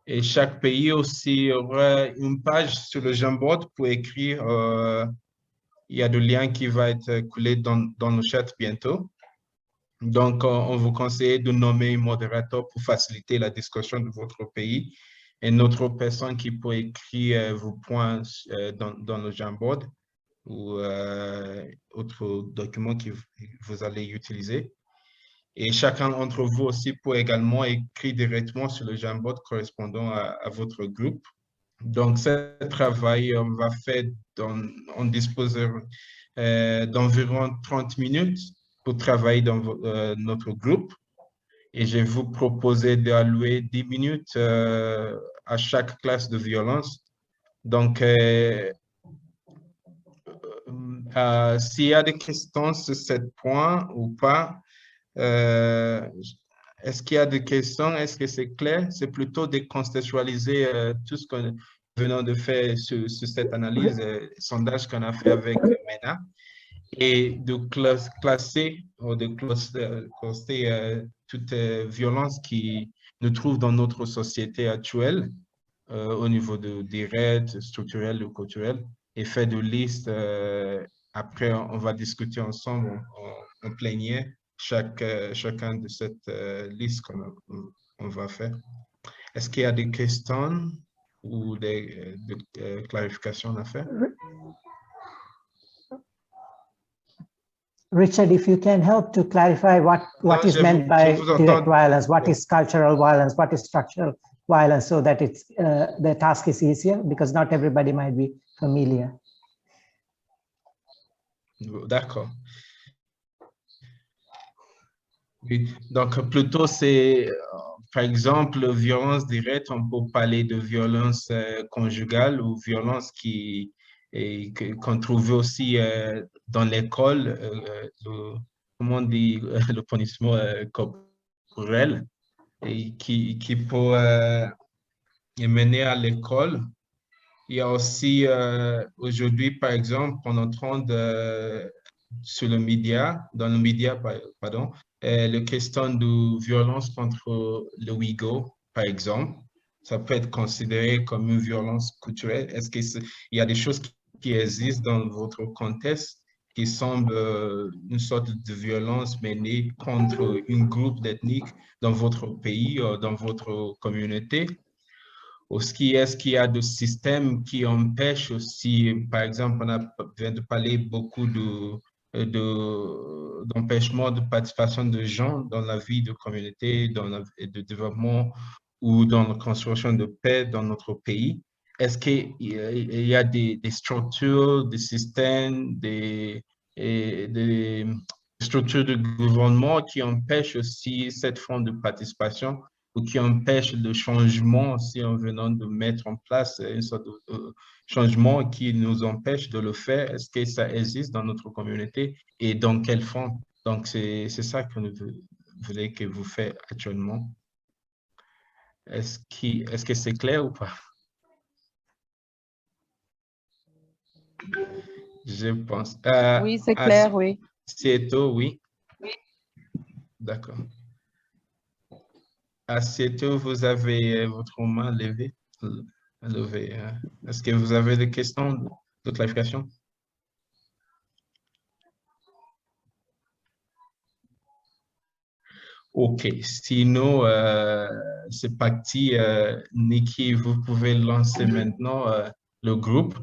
Et chaque pays aussi aura une page sur le Jamboard pour écrire. Il y a des liens qui vont être coulés dans le chat bientôt. Donc, on vous conseille de nommer un modérateur pour faciliter la discussion de votre pays et une autre personne qui peut écrire vos points dans le Jamboard ou autre document que vous allez utiliser. Et chacun d'entre vous aussi peut également écrire directement sur le Jamboard correspondant à votre groupe. Donc, ce travail, on va faire, on dispose d'environ 30 minutes pour travailler dans notre groupe. Et je vais vous proposer d'allouer 10 minutes à chaque classe de violence. Donc, s'il y a des questions sur ce point ou pas, est-ce qu'il y a des questions? Est-ce que c'est clair? C'est plutôt de contextualiser tout ce que nous venons de faire sur cette analyse, sondage qu'on a fait avec MENA, et de classer ou de classer toute violence qui nous trouve dans notre société actuelle au niveau de direct, structurel ou culturel, et faire de listes. Après, on va discuter ensemble en plénière chacun de cette liste qu'on va faire. Est-ce qu'il y a des questions ou des clarifications à faire? Richard, if you can help to clarify what is meant by direct violence, what is cultural violence, what is structural violence, so that it's the task is easier, because not everybody might be familiar. D'accord. Oui. Donc, plutôt, c'est, par exemple, violence directe, on peut parler de violence conjugale ou violence qu'on trouve aussi dans l'école, comment on dit, le punissement corporel, et qui peut mener à l'école. Il y a aussi, aujourd'hui, par exemple, on entend sur le média, dans le média, pardon, la question de violence contre le Ouïghour, par exemple. Ça peut être considéré comme une violence culturelle. Est-ce qu'il y a des choses qui existent dans votre contexte qui semblent une sorte de violence menée contre un groupe d'ethniques dans votre pays ou dans votre communauté? Est-ce qu'il y a des systèmes qui empêchent aussi, par exemple, on vient de parler beaucoup d'empêchement de participation de gens dans la vie de communauté, dans le développement ou dans la construction de paix dans notre pays? Est-ce qu'il y a des structures, des systèmes, des structures de gouvernement qui empêchent aussi cette forme de participation ou qui empêchent le changement si en venant de mettre en place une sorte de changement qui nous empêche de le faire? Est-ce que ça existe dans notre communauté et dans quelle forme? Donc, c'est ça que nous voulons que vous faites actuellement. Est-ce que c'est clair ou pas? Je pense. Oui, c'est clair, oui. Assieto, oui. D'accord. Assieto, vous avez votre main levée. Est-ce que vous avez des questions de clarification? OK. Sinon, c'est parti. Nikki, vous pouvez lancer maintenant le groupe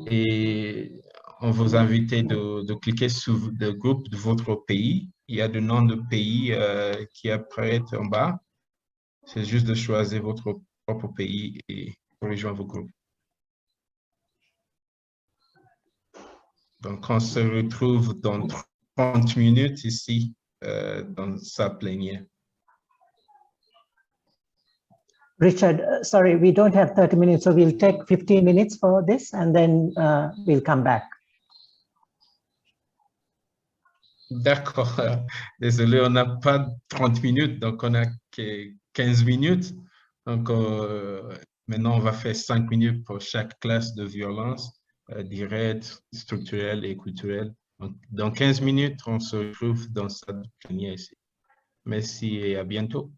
et on vous invite de cliquer sur le groupe de votre pays. Il y a le nom de pays qui apparaît en bas. C'est juste de choisir votre propre pays et rejoindre vos groupes. Donc, on se retrouve dans 30 minutes ici dans sa plénière. Richard, sorry, we don't have 30 minutes, so we'll take 15 minutes for this and then we'll come back. D'accord. Désolé, on n'a pas 30 minutes, donc on a que 15 minutes. Donc, maintenant, on va faire 5 minutes pour chaque classe de violence, directe, structurelle et culturelle. Donc, dans 15 minutes, on se retrouve dans cette plénière ici. Merci et à bientôt.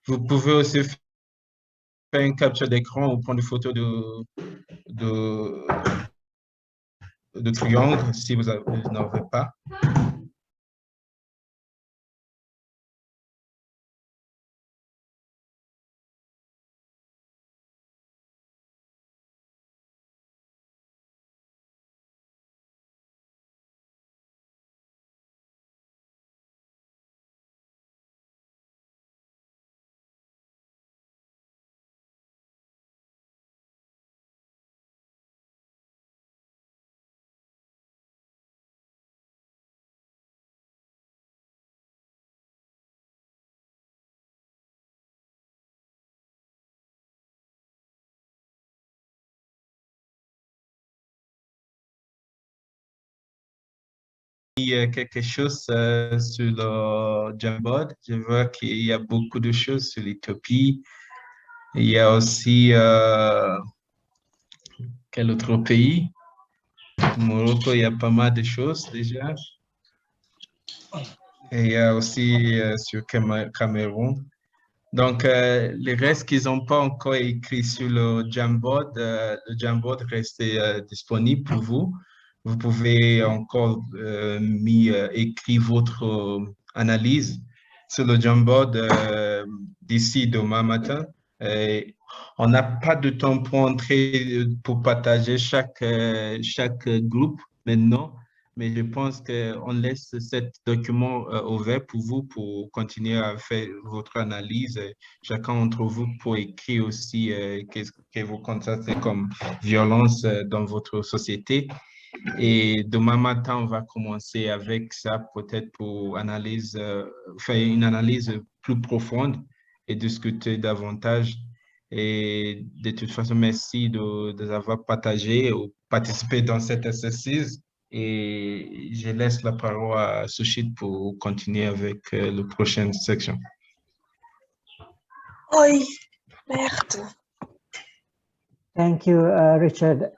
Vous pouvez aussi faire une capture d'écran ou prendre une photo de triangle si vous n'en avez pas. Il y a quelque chose sur le Jamboard. Je vois qu'il y a beaucoup de choses sur l'Éthiopie. Il y a aussi quel autre pays? Morocco, il y a pas mal de choses déjà. Et il y a aussi sur Cameroun. Donc, les restes qu'ils n'ont pas encore écrit sur le Jamboard reste disponible pour vous. Vous pouvez encore écrire votre analyse sur le Jamboard d'ici demain matin. On n'a pas de temps pour entrer, pour partager chaque groupe maintenant, mais je pense qu'on laisse ce document ouvert pour vous pour continuer à faire votre analyse. Chacun d'entre vous pour écrire aussi qu'est-ce que vous constatez comme violence dans votre société. Et demain matin, on va commencer avec ça, peut-être pour faire une analyse plus profonde et discuter davantage. Et de toute façon, merci de avoir partagé ou participé dans cet exercice. Et je laisse la parole à Sushit pour continuer avec la prochaine section. Oui. Thank you, Richard.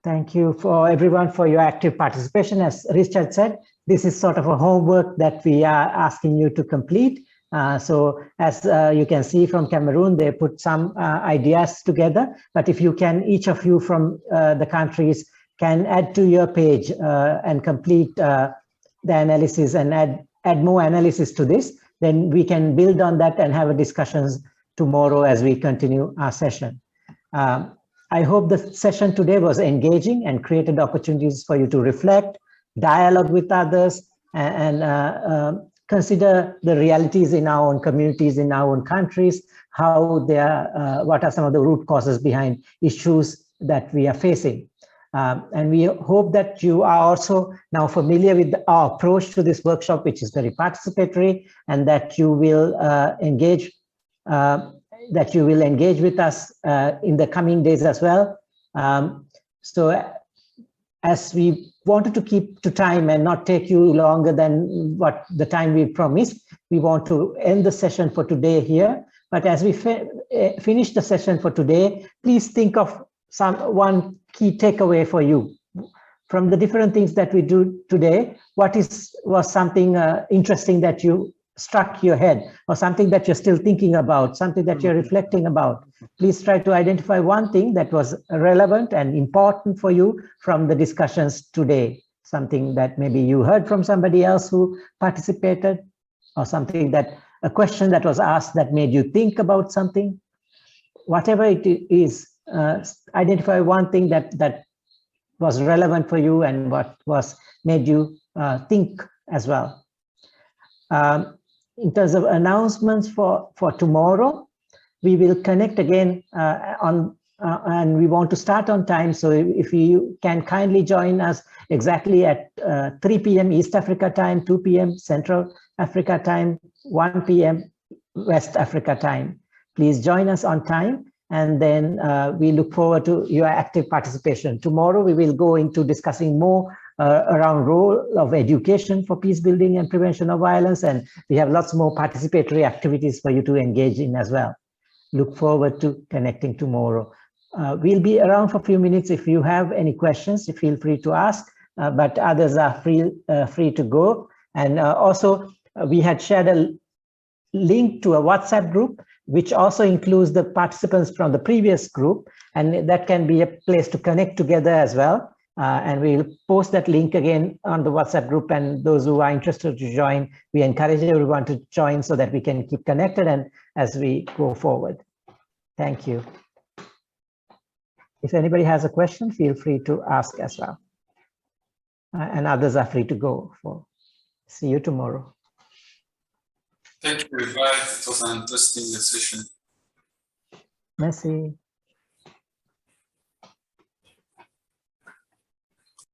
Thank you for everyone for your active participation. As Richard said, this is sort of a homework that we are asking you to complete. So as you can see from Cameroon, they put some ideas together, but if you can, each of you from the countries can add to your page and complete the analysis and add more analysis to this, then we can build on that and have a discussions tomorrow as we continue our session. I hope the session today was engaging and created opportunities for you to reflect, dialogue with others, and consider the realities in our own communities, in our own countries, how they are, what are some of the root causes behind issues that we are facing. And we hope that you are also now familiar with our approach to this workshop, which is very participatory, and that you will engage with us in the coming days as well. So as we wanted to keep to time and not take you longer than what the time we promised, we want to end the session for today here. But as we finish the session for today, please think of one key takeaway for you. From the different things that we do today, was something interesting that you struck your head, or something that you're still thinking about, something that you're reflecting about? Please try to identify one thing that was relevant and important for you from the discussions today, something that maybe you heard from somebody else who participated, or something that, a question that was asked that made you think about something. Whatever it is, identify one thing that was relevant for you and what made you think as well. In terms of announcements for tomorrow, we will connect again and we want to start on time. So if you can kindly join us exactly at 3 p.m. East Africa time, 2 p.m. Central Africa time, 1 p.m. West Africa time. Please join us on time, and then we look forward to your active participation. Tomorrow we will go into discussing more around role of education for peace building and prevention of violence, and we have lots more participatory activities for you to engage in as well. Look forward to connecting tomorrow. We'll be around for a few minutes. If you have any questions, feel free to ask, but others are free to go. And also, we had shared a link to a WhatsApp group, which also includes the participants from the previous group, and that can be a place to connect together as well. And we'll post that link again on the WhatsApp group, and those who are interested to join, we encourage everyone to join so that we can keep connected and as we go forward. Thank you. If anybody has a question, feel free to ask as well. And others are free to go. See you tomorrow. Thank you. Bye. It was an interesting session. Merci.